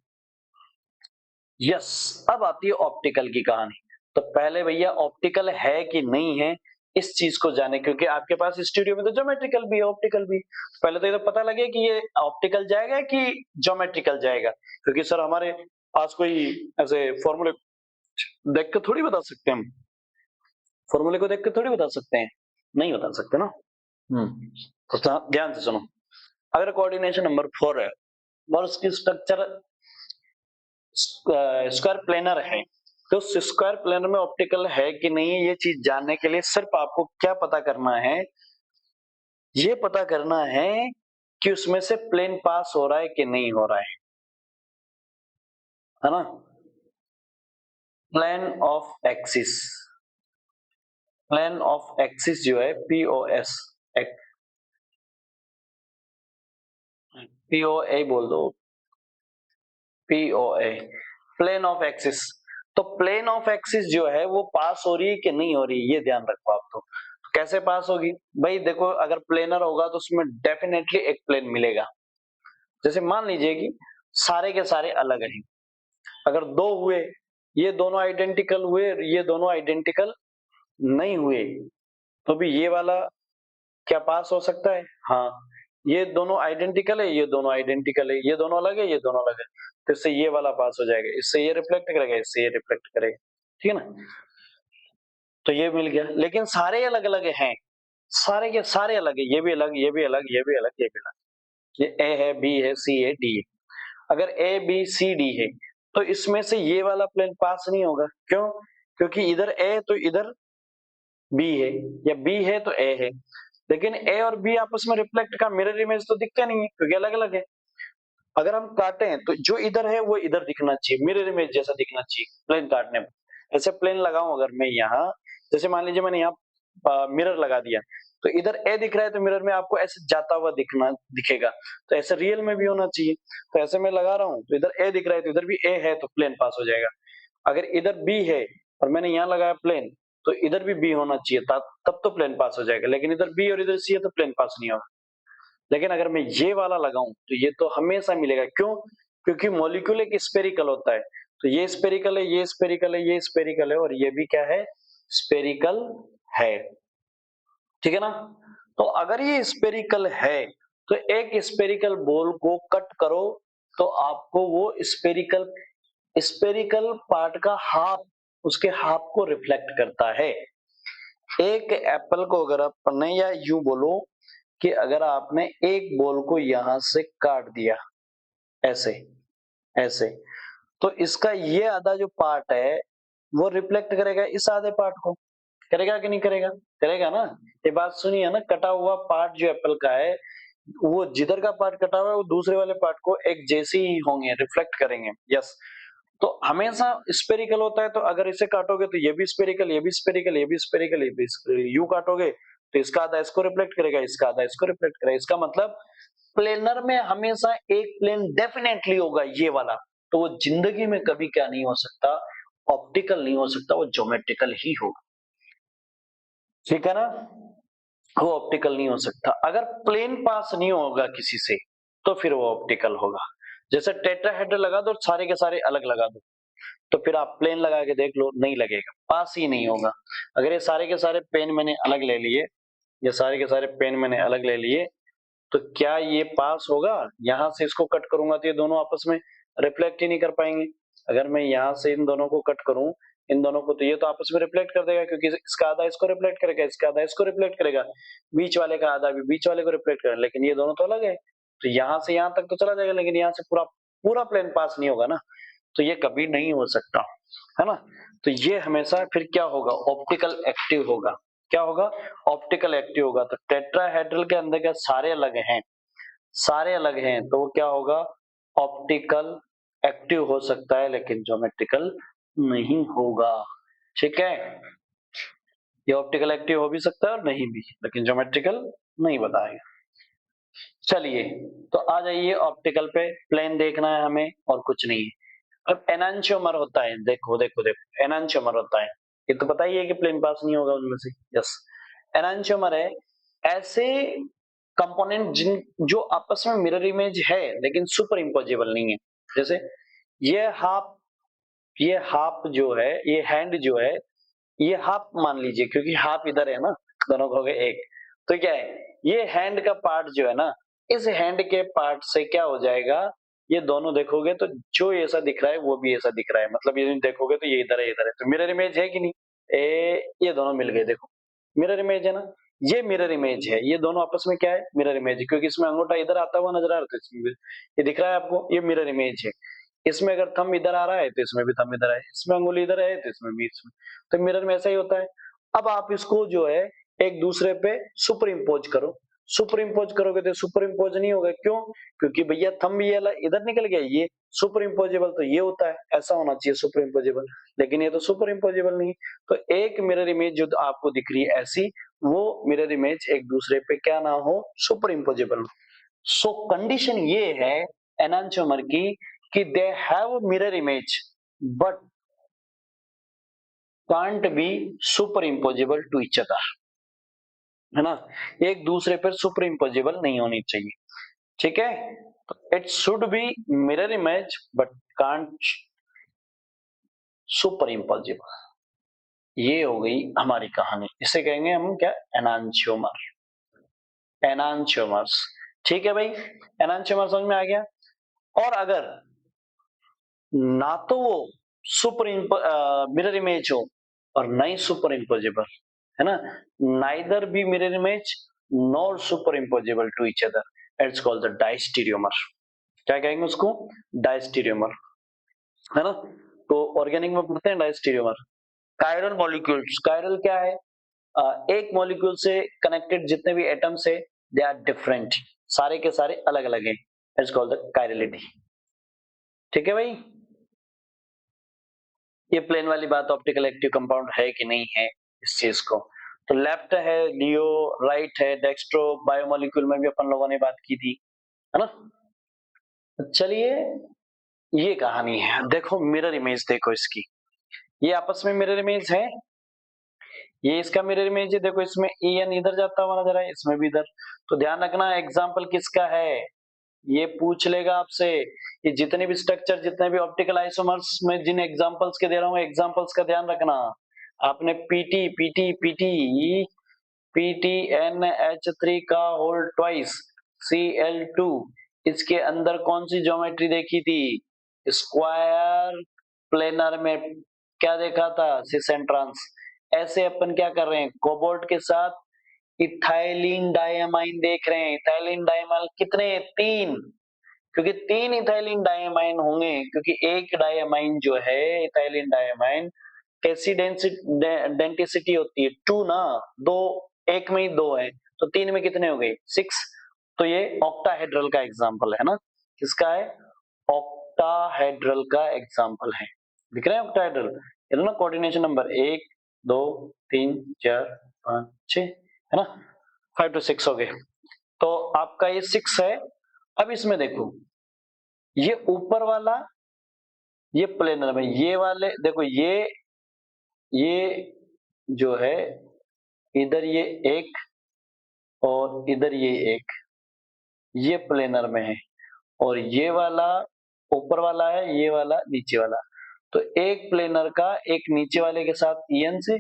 यस, अब आती है ऑप्टिकल की कहानी। तो पहले भैया ऑप्टिकल है कि नहीं है इस चीज को जाने, क्योंकि आपके पास स्टूडियो में तो ज्योमेट्रिकल भी है ऑप्टिकल भी। पहले तो ये तो पता लगे कि ये ऑप्टिकल जाएगा कि ज्योमेट्रिकल जाएगा, क्योंकि सर हमारे पास कोई ऐसे फॉर्मूले देख के थोड़ी बता सकते हैं हम, फॉर्मूले को देख के थोड़ी बता सकते हैं, नहीं बता सकते ना। तो ध्यान से सुनो, अगर कोऑर्डिनेशन नंबर 4 है और उसकी स्ट्रक्चर स्क्वायर प्लेनर है, तो स्क्वायर प्लेनर में ऑप्टिकल है कि नहीं ये चीज जानने के लिए सिर्फ आपको क्या पता करना है, ये पता करना है कि उसमें से प्लेन पास हो रहा है कि नहीं हो रहा है ना। Plane of axis, plane of axis जो है पीओएस, पीओए बोल दो, पीओए, प्लेन ऑफ एक्सिस। तो प्लेन ऑफ एक्सिस जो है वो पास हो रही है कि नहीं हो रही है, ये ध्यान रखो आप। तो कैसे पास होगी भाई, देखो अगर प्लेनर होगा तो उसमें डेफिनेटली एक प्लेन मिलेगा। जैसे मान लीजिए कि सारे के सारे अलग हैं, अगर दो हुए, ये दोनों आइडेंटिकल हुए, ये दोनों आइडेंटिकल नहीं हुए, तो भी ये वाला क्या पास हो सकता है, हाँ। ये दोनों आइडेंटिकल है, ये दोनों आइडेंटिकल है, ये दोनों अलग है, ये दोनों अलग है, तो इससे ये वाला पास हो जाएगा, इससे ये रिफ्लेक्ट करेगा, इससे ये रिफ्लेक्ट करेगा, ठीक है ना। तो ये मिल गया, लेकिन सारे अलग अलग हैं, सारे के सारे अलग है, ये भी अलग, ये भी अलग, ये भी अलग, ये भी अलग। ये ए है, बी है, सी है, डी है। अगर ए बी सी डी है तो इसमें से ये वाला प्लेन पास नहीं होगा। क्यों, क्योंकि इधर ए तो इधर बी है, या बी है तो ए है, लेकिन ए और बी आपस में रिफ्लेक्ट का मिरर इमेज तो दिखता नहीं है क्योंकि अलग अलग है। अगर हम काटें तो जो इधर है वो इधर दिखना चाहिए, मिरर इमेज जैसा दिखना चाहिए प्लेन काटने में। ऐसे प्लेन लगाऊं अगर मैं यहाँ, जैसे मान लीजिए मैंने यहाँ मिरर लगा दिया, तो इधर ए दिख रहा है तो मिरर में आपको ऐसे जाता हुआ दिखेगा, तो ऐसे रियल में भी होना चाहिए। तो ऐसे मैं लगा रहा हूँ तो इधर ए दिख रहा है तो इधर भी ए है तो प्लेन पास हो जाएगा। अगर इधर बी है और मैंने यहाँ लगाया प्लेन, तो इधर भी बी होना चाहिए तब तो प्लेन पास हो जाएगा, लेकिन इधर बी और इधर सी है तो प्लेन पास नहीं होगा। लेकिन अगर मैं ये वाला लगाऊं तो ये तो हमेशा मिलेगा। क्यों, क्योंकि मॉलिक्यूल एक स्पेरिकल होता है, तो ये स्पेरिकल है, ये स्पेरिकल है, ये स्पेरिकल है, और ये भी क्या है, स्पेरिकल है, ठीक है ना। तो अगर ये स्पेरिकल है तो एक स्पेरिकल बॉल को कट करो तो आपको वो स्पेरिकल स्पेरिकल पार्ट का हाफ उसके हाफ को रिफ्लेक्ट करता है। एक एप्पल को अगर आपने, या यूं बोलो कि अगर आपने एक बॉल को यहां से काट दिया ऐसे ऐसे, तो इसका ये आधा जो पार्ट है वो रिफ्लेक्ट करेगा इस आधे पार्ट को, करेगा कि नहीं करेगा? करेगा ना। ये बात सुनिए ना, कटा हुआ पार्ट जो एप्पल का है, वो जिधर का पार्ट कटा हुआ है वो दूसरे वाले पार्ट को एक जैसे ही होंगे, रिफ्लेक्ट करेंगे। यस, तो हमेशा स्पेरिकल होता है, तो अगर इसे काटोगे तो ये भी स्पेरिकल, ये भी स्पेरिकल, ये भी स्पेरिकल, ये भी स्पेरिकल। यू काटोगे तो इसका आधा इसको रिफ्लेक्ट करेगा, इसका आधा इसको रिफ्लेक्ट करेगा। इसका मतलब प्लेनर में हमेशा एक प्लेन डेफिनेटली होगा, ये वाला। तो वो जिंदगी में कभी क्या नहीं हो सकता, ऑप्टिकल नहीं हो सकता, वो ज्योमेट्रिकल ही होगा। ठीक है ना, वो ऑप्टिकल नहीं हो सकता। अगर प्लेन पास नहीं होगा किसी से तो फिर वो ऑप्टिकल होगा। जैसे टेट्राहेड्रल लगा दो और सारे के सारे अलग लगा दो, तो फिर आप प्लेन लगा के देख लो, नहीं लगेगा, पास ही नहीं होगा। अगर ये सारे के सारे पेन मैंने अलग ले लिए, ये सारे के सारे पेन मैंने अलग ले लिए, तो क्या ये पास होगा? यहां से इसको कट करूंगा तो ये दोनों आपस में रिफ्लेक्ट ही नहीं कर पाएंगे। अगर मैं यहां से इन दोनों को कट करूं, इन दोनों को, तो ये तो आपस में रिफ्लेक्ट कर देगा, क्योंकि इसका आधा इसको रिफ्लेक्ट करेगा, इसका आधा इसको रिफ्लेक्ट करेगा, बीच वाले का आधा भी बीच वाले को रिफ्लेक्ट करेगा। लेकिन ये दोनों तो अलग है, तो यहां से यहां तक तो चला जाएगा, लेकिन यहां से पूरा पूरा प्लेन पास नहीं होगा ना, तो ये कभी नहीं हो सकता, है ना। तो ये हमेशा फिर क्या होगा, ऑप्टिकल एक्टिव होगा। क्या होगा? ऑप्टिकल एक्टिव होगा। तो टेट्राहेड्रल के अंदर क्या सारे अलग हैं, सारे अलग हैं, तो वो क्या होगा, ऑप्टिकल एक्टिव हो सकता है, लेकिन ज्योमेट्रिकल नहीं होगा। ठीक है, ये ऑप्टिकल एक्टिव हो भी सकता है और नहीं भी, लेकिन ज्योमेट्रिकल नहीं बताएगा। चलिए, तो आ जाइए ऑप्टिकल पे। प्लेन देखना है हमें और कुछ नहीं है। अब एनांशियोमर होता है, देखो देखो देखो, एनांशियोमर होता है, ये तो पता ही है कि प्लेन पास नहीं होगा उनमें से। यस, एनांशियोमर है ऐसे कंपोनेंट जिन जो आपस में मिरर इमेज है लेकिन सुपर इम्पोजेबल नहीं है। जैसे ये हाफ, ये हाफ जो है, ये हैंड जो है, ये हाफ मान लीजिए, क्योंकि हाफ इधर है ना, दोनों को हो गए एक। तो क्या है, ये हैंड का पार्ट जो है ना, इस हैंड के पार्ट से क्या हो जाएगा, ये दोनों देखोगे तो जो ऐसा दिख रहा है वो भी ऐसा दिख रहा है, मतलब ये देखोगे तो ये इधर है, इधर है, तो मिरर इमेज है कि नहीं? ये दोनों मिल गए, देखो मिरर इमेज है ना, ये मिरर इमेज है, ये दोनों आपस में क्या है, मिरर इमेज है, क्योंकि इसमें अंगूठा इधर आता हुआ नजर आ रहा है, तो इसमें भी ये दिख रहा है आपको, ये मिरर इमेज है। इसमें अगर थंब इधर आ रहा है तो इसमें भी थंब इधर है, इसमें अंगुली इधर है तो इसमें भी, इसमें, तो मिरर में ऐसा ही होता है। अब आप इसको जो है एक दूसरे पे सुपर इम्पोज करो, सुपर इम्पोज करोगे तो सुपर इम्पोज नहीं होगा, क्यों? क्योंकि भैया थंब ये इधर निकल गया, ये सुपर इम्पोजेबल तो ये होता है, ऐसा होना चाहिए सुपर इम्पोजेबल, लेकिन ये तो सुपर इम्पोजेबल नहीं। तो एक मिरर इमेज जो आपको दिख रही है ऐसी, वो मिरर इमेज एक दूसरे पे क्या ना हो, सुपर इम्पोजेबल हो। सो कंडीशन ये है एनांशियोमर की कि they have mirror image but can't be superimposable to each other, है ना, एक दूसरे पर सुपर इम्पोजेबल नहीं होनी चाहिए। ठीक है, तो it should be mirror image but can't super imposable. ये हो गई हमारी कहानी, इसे कहेंगे हम क्या, एनांशियोमर, एनांशियोमर्स। ठीक है भाई, एनांशियोमर समझ में आ गया। और अगर ना तो वो सुपर मिरर इमेज हो और ना ही सुपर इम्पोजेबल, है ना, neither be mirror image nor superimposable to each other, it's called the diastereomer. क्या कहेंगे उसको, डायस्टीरियोमर, है ना। तो ऑर्गेनिक में पढ़ते हैं डायस्टीरियोमर। कायरल मॉलिक्यूल्स, कायरल क्या है, एक मॉलिक्यूल से कनेक्टेड जितने भी एटम्स है दे आर डिफरेंट, सारे के सारे अलग अलग हैं, इट्स कॉल्ड द कायरलिटी। ठीक है भाई, ये प्लेन वाली बात ऑप्टिकल एक्टिव कंपाउंड है कि नहीं है इस चीज को। तो लेफ्ट है लियो, राइट है डेक्स्ट्रो, बायोमोलिक्यूल में भी अपन लोगों ने बात की थी, है ना। चलिए, ये कहानी है, देखो मिरर इमेज देखो इसकी, ये आपस में मिरर इमेज है, ये इसका मिरर इमेज है, देखो इसमें ई एन इधर जाता हुआ नजर है, इसमें भी इधर। तो ध्यान रखना एग्जाम्पल किसका है, ये पूछ लेगा आपसे। ये जितने भी स्ट्रक्चर, जितने भी ऑप्टिकल आइसोमर्स में जिन एग्जांपल्स के दे रहा हूँ, एग्जांपल्स का ध्यान रखना। आपने PT PT PT PT N H three का होल ट्वाइस Cl2, इसके अंदर कौन सी ज्योमेट्री देखी थी, स्क्वायर प्लेनर में क्या देखा था, सिस एंड ट्रांस। ऐसे अपन क्या कर रहे हैं, कोबाल्ट के साथ इथाइलिन डायमाइन देख रहे हैं। इथाइलिन डायमाइन कितने, 3, क्योंकि 3 इथाइलिन डायमाइन होंगे, क्योंकि एक डायमाइन जो है इथाइलिन डायमाइन कैसी डेंसिटी होती है, 2 ना, दो, एक में ही 2 है, तो 3 में कितने हो गए, 6। तो ये ऑक्टाहेड्रल का एग्जांपल है ना, किसका है, ऑक्टाहेड्रल का एग्जांपल है। दिख रहा है ऑक्टाहेड्रल, ये ना कोऑर्डिनेशन नंबर 1 2 3 4 5 6 है ना, 5 to 6 हो गए। तो आपका ये 6 है। अब इसमें देखो, ये ऊपर वाला ये प्लेनर में, ये वाले देखो, ये जो है इधर ये एक और इधर ये एक, ये प्लेनर में है, और ये वाला ऊपर वाला है, ये वाला नीचे वाला। तो एक प्लेनर का एक नीचे वाले के साथ ईएन से,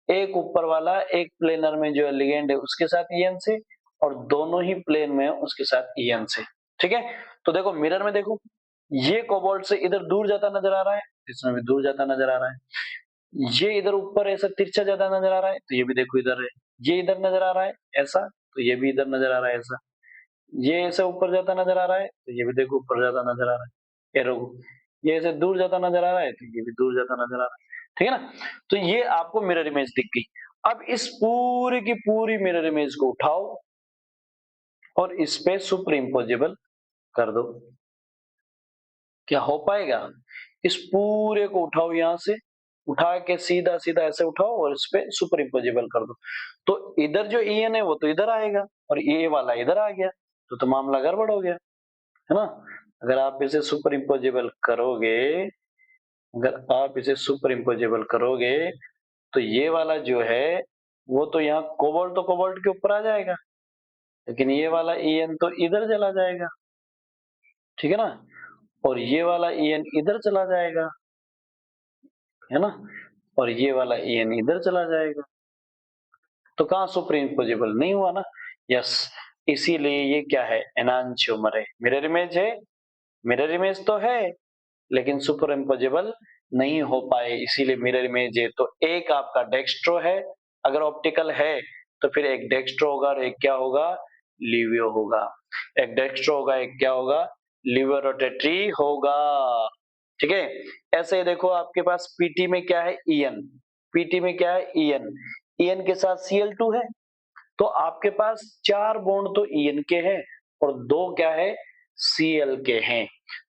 एक ऊपर वाला एक प्लेनर में जो लिगेंड है उसके साथ ईएन से, और दोनों ही प्लेन में उसके साथ ईएन से। ठीक है, तो देखो मिरर में देखो, ये कोबाल्ट से इधर दूर जाता नजर आ रहा है, इसमें भी दूर जाता नजर आ रहा है। ये इधर ऊपर ऐसा तिरछा ज्यादा नजर आ रहा है, तो ये भी देखो इधर है। ये इधर नजर आ रहा है ऐसा, तो ये भी इधर नजर आ रहा है ऐसा। ये ऐसे ऊपर जाता नजर आ रहा है, तो ये भी देखो ऊपर जाता नजर आ रहा है एरो। ये ऐसे दूर जाता नजर आ रहा है, तो ये भी दूर जाता नजर आ रहा है। ठीक है ना, तो ये आपको मिरर इमेज दिख गई। अब इस पूरी की पूरी मिरर इमेज को उठाओ और इस पे सुपर इम्पोजेबल कर दो। क्या हो पाएगा, इस पूरे को उठाओ, यहां से उठा के सीधा सीधा ऐसे उठाओ और इस पे सुपर इम्पोजेबल कर दो। तो इधर जो ईएन है वो तो इधर आएगा, और ये वाला इधर आ गया, तो मामला गड़बड़ हो गया, है ना। अगर आप इसे सुपर इम्पोजेबल करोगे, अगर आप इसे सुपर इम्पोजेबल करोगे, तो ये वाला जो है वो तो यहाँ कोबाल्ट तो कोबाल्ट के ऊपर आ जाएगा, लेकिन ये वाला ईएन तो इधर चला जाएगा। ठीक है ना, और ये वाला ईएन इधर चला जाएगा, है ना, और ये वाला ईएन इधर चला जाएगा। तो कहाँ सुपर इम्पोजेबल नहीं हुआ ना, यस। इसीलिए ये क्या है, एनांशियोमर है। मिरर इमेज है, मिरर इमेज तो है, लेकिन सुपर इम्पोजेबल नहीं हो पाए, इसीलिए मिरर इमेज है। तो एक आपका डेक्स्ट्रो है, अगर ऑप्टिकल है तो फिर एक डेक्स्ट्रो होगा और एक क्या होगा, लिवियो होगा। एक डेक्स्ट्रो होगा, एक क्या होगा, लिवियो रोटेटरी होगा। ठीक है, ऐसे देखो आपके पास पीटी में क्या है, ईएन, पीटी में क्या है, ईएन, ईएन के साथ Cl2 है, तो आपके पास 4 बॉन्ड तो ईएन के हैं और 2 क्या है, Cl के हैं।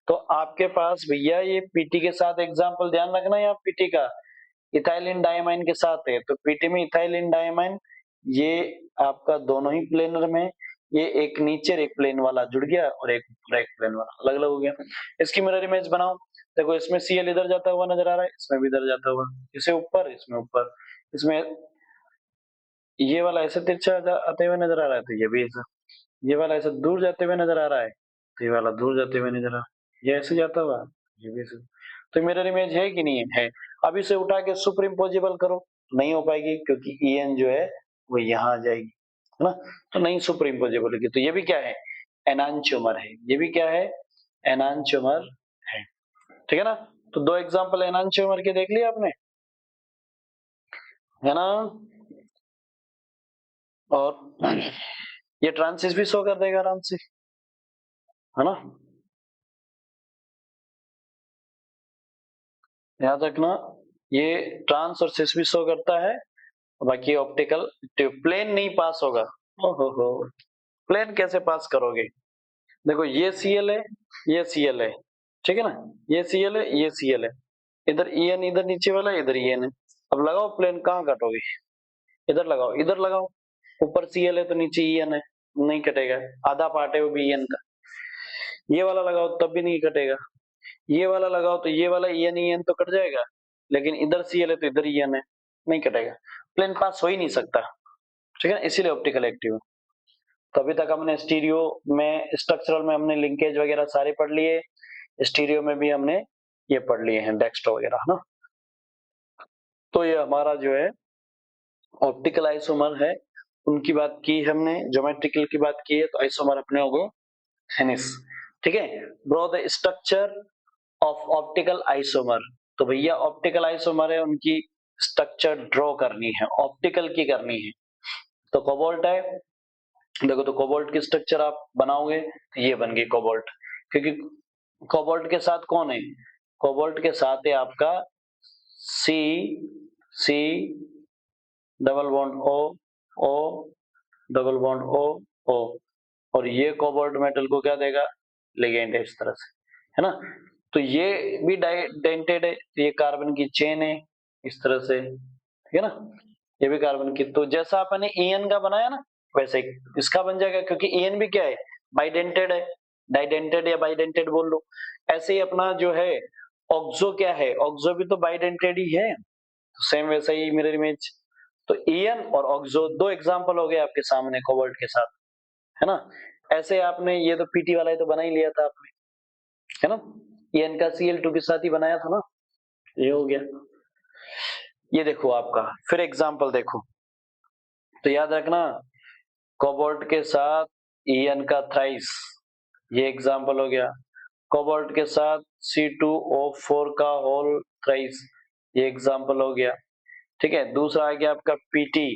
तो आपके पास भैया ये पीटी के साथ एग्जांपल ध्यान रखना, यहाँ पीटी का इथाइलिन डायमाइन के साथ है, तो पीटी में इथाइलिन डायमाइन, ये आपका दोनों ही प्लेनर में, ये एक नीचे एक प्लेन वाला जुड़ गया और एक ऊपर एक प्लेन वाला अलग अलग हो गया। इसकी मिरर इमेज बनाओ, देखो इसमें Cl इधर जाता हुआ नजर आ रहा है, इसमें भी इधर जाता हुआ, इसे ऊपर इसमें ऊपर, इसमें ये वाला ऐसे तिरछा आते हुए नजर आ रहा है, तो ये भी ऐसा, ये वाला ऐसे दूर जाते हुए नजर आ रहा है, तो ये वाला दूर जाते हुए नजर आ रहा है, ये ऐसे जाता हुआ, ये भी ऐसे। तो मिरर इमेज है कि नहीं है, अब इसे उठा के सुपर इम्पोजिबल करो, नहीं हो पाएगी, क्योंकि ईएन जो है वो यहाँ आ जाएगी, है ना, तो नहीं सुपर इम्पोजिबल होगी। तो ये भी क्या है, एनांशियोमर है, ये भी क्या है, एनांशियोमर है। ठीक है ना, तो 2 एग्जांपल एनांशियोमर के देख लिया आपने, है ना। और ये ट्रांसिस भी शो कर देगा आराम से, है ना, याद रखना, ये ट्रांस और सिस भी शो करता है, बाकी ऑप्टिकल प्लेन नहीं पास होगा। ओहो, प्लेन कैसे पास करोगे, देखो ये Cl है, ये Cl है, ठीक है ना, ये Cl है, ये Cl है, इधर En, इधर नीचे वाला, इधर En है। अब लगाओ प्लेन, कहाँ काटोगे, इधर लगाओ, इधर लगाओ, ऊपर Cl है तो नीचे En है, नहीं कटेगा, आधा पार्ट है वो भी En का। ये वाला लगाओ तब भी नहीं कटेगा, ये वाला लगाओ तो ये वाला En तो कट जाएगा, लेकिन इधर Cl है तो इधर En है, नहीं कटेगा, प्लेन पास हो ही नहीं सकता। ठीक है, इसीलिए ऑप्टिकल एक्टिव है। तो अभी तक हमने स्टीरियो में, स्ट्रक्चरल में हमने लिंकेज वगैरह सारे पढ़ लिए, स्टीरियो में भी हमने ये पढ़ लिए हैं, डेक्स्ट्रो वगैरह, है ना। तो ये हमारा जो है ऑप्टिकल आइसोमर है, उनकी बात की हमने, ज्योमेट्रिकल की बात की है, तो आइसोमर अपने हो गए हेनिस। ठीक है, draw the structure of optical isomer. तो भैया ऑप्टिकल आइसोमर है, उनकी स्ट्रक्चर ड्रॉ करनी है, ऑप्टिकल की करनी है। तो कोबाल्ट है, देखो तो कोबाल्ट की स्ट्रक्चर आप बनाओगे तो ये बन गई कोबाल्ट, क्योंकि कोबाल्ट के साथ कौन है, कोबाल्ट के साथ है आपका C C double bond O O double bond O O, और ये कोबाल्ट मेटल को क्या देगा, लिगेंड है इस तरह से, है ना। तो ये भी डेंटेड है, ये कार्बन की चेन है इस तरह से, ठीक है ना, ये भी कार्बन की। तो जैसा आपने ईएन का बनाया ना वैसे इसका बन जाएगा, क्योंकि ईएन भी क्या है, बाइडेंटेड है, डाइडेंटेड या बाइडेंटेड बोल लो। ऐसे ही अपना जो है ऑक्सो क्या है, ऑक्सो भी तो बाइडेंटेड ही है, तो सेम वैसा ही मिरर इमेज। तो ईएन और ऑक्सो दो एग्जांपल हो गए आपके सामने कोबाल्ट के साथ, है ना। ऐसे आपने ये तो पीटी वाला ही तो बना ही लिया था आपने, है ना, ईएन का Cl2 के साथ ही बनाया था ना, ये हो गया। ये देखो आपका फिर एग्जांपल देखो, तो याद रखना कोबाल्ट के साथ ईएन का थ्राइस, ये एग्जांपल हो गया। कोबाल्ट के साथ C2O4 का होल थ्राइस, ये एग्जांपल हो गया, ठीक है। दूसरा आ गया आपका पीटी,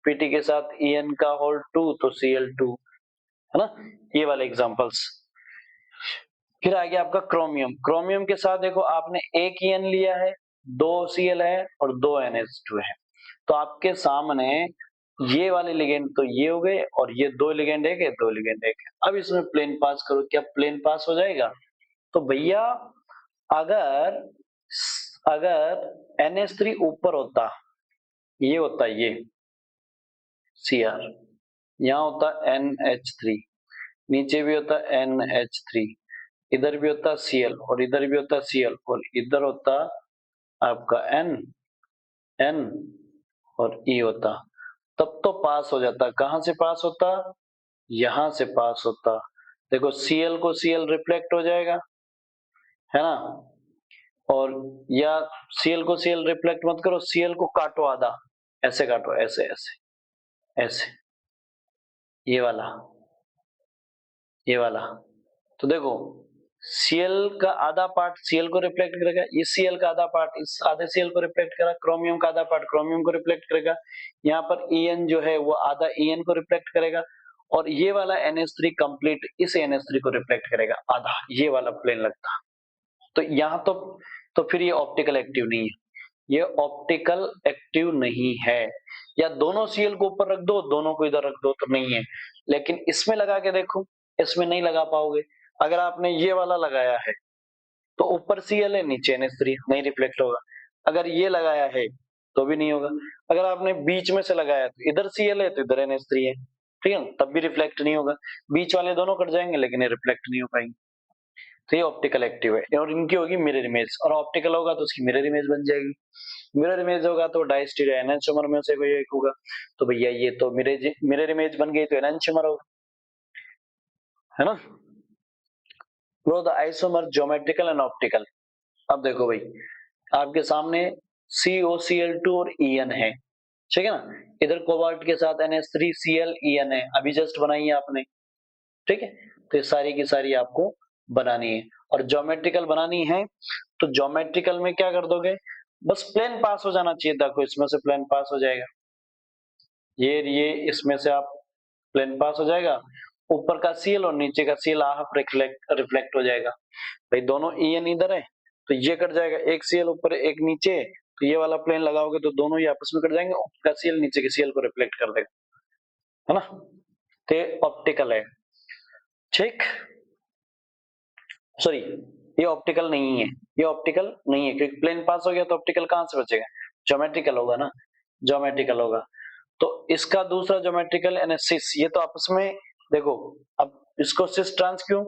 पीटी के साथ ईएन का होल 2 तो Cl2, है ना, ये वाले एग्जांपल्स। फिर आ गया आपका क्रोमियम, क्रोमियम के साथ देखो आपने एक ईएन लिया है, 2 Cl है और 2 NH2 है, तो आपके सामने ये वाले लिगेंड तो ये हो गए और ये दो लिगेंड है, दो लिगेंड है। अब इसमें प्लेन पास करो, क्या प्लेन पास हो जाएगा, तो भैया अगर अगर NH3 ऊपर होता, ये होता ये Cr, यहाँ होता NH3, नीचे भी होता NH3, इधर भी होता Cl और इधर भी होता Cl और इधर होता आपका N और E होता, तब तो पास हो जाता। कहां से पास होता, यहां से पास होता। देखो Cl को Cl रिफ्लेक्ट हो जाएगा, है ना, और या Cl को Cl रिफ्लेक्ट मत करो, Cl को काटो आधा, ऐसे काटो, ऐसे ऐसे ऐसे, ये वाला ये वाला। तो देखो Cl का आधा पार्ट Cl को रिफ्लेक्ट करेगा, इस Cl का आधा पार्ट इस आधे Cl को रिफ्लेक्ट करेगा, क्रोमियम का आधा पार्ट क्रोमियम को रिफ्लेक्ट करेगा, यहाँ पर En जो है वो आधा En को रिफ्लेक्ट करेगा, और ये वाला NH3 कंप्लीट इस NH3 को रिफ्लेक्ट करेगा आधा, ये वाला प्लेन लगता। तो यहाँ तो फिर ये ऑप्टिकल एक्टिव नहीं है, ये ऑप्टिकल एक्टिव नहीं है। या दोनों Cl को ऊपर रख दो, दोनों को इधर रख दो तो नहीं है, लेकिन इसमें लगा के देखो, इसमें नहीं लगा पाओगे। अगर आपने ये वाला लगाया है तो ऊपर Cl है नीचे NH3, नहीं रिफ्लेक्ट होगा। अगर ये लगाया है तो भी नहीं होगा। अगर आपने बीच में से लगाया तो इधर Cl है तो इधर NH3 है, ठीक है, तब भी रिफ्लेक्ट नहीं होगा। बीच वाले दोनों कट जाएंगे लेकिन ये रिफ्लेक्ट नहीं हो पाएंगे। तो ये ऑप्टिकल एक्टिव है और इनकी होगी मिरर इमेज, और ऑप्टिकल होगा तो उसकी मिरर इमेज बन जाएगी। मिरर इमेज होगा तो डायस्टीरियो एनांशियोमर में से कोई एक होगा, तो भैया ये तो मिरर इमेज बन गई तो एनांशियोमर होगा, है ना। लो the isomer geometrical and optical. अब देखो भाई आपके सामने COCl2 और En है, ठीक है ना, इधर कोबाल्ट के साथ NH3Cl En है, अभी जस्ट बनाई है आपने, ठीक है। तो ये सारी की सारी आपको बनानी है, और ज्योमेट्रिकल बनानी है तो ज्योमेट्रिकल में क्या कर दोगे, बस प्लेन पास हो जाना चाहिए, देखो इसमें से प्लेन पास हो जाएगा, ये इसमें से आप प्लेन पास हो जाएगा, ऊपर का Cl और नीचे का Cl हाफ रिफ्लेक्ट हो जाएगा। भाई दोनों En इधर है तो ये कट जाएगा, एक Cl ऊपर एक नीचे, तो ये वाला प्लेन लगाओगे तो दोनों ही आपस में कट जाएंगे, ऊपर का Cl नीचे के Cl को रिफ्लेक्ट कर देगा, है ना। तो ऑप्टिकल है, ठीक, सॉरी ये ऑप्टिकल नहीं है, ये ऑप्टिकल नहीं है, क्योंकि प्लेन पास हो गया तो ऑप्टिकल कहां से बचेगा, ज्योमेट्रिकल होगा ना, ज्योमेट्रिकल होगा। तो इसका दूसरा ज्योमेट्रिकल यानी सिस, ये तो आपस में देखो, अब इसको सिस ट्रांस क्यों,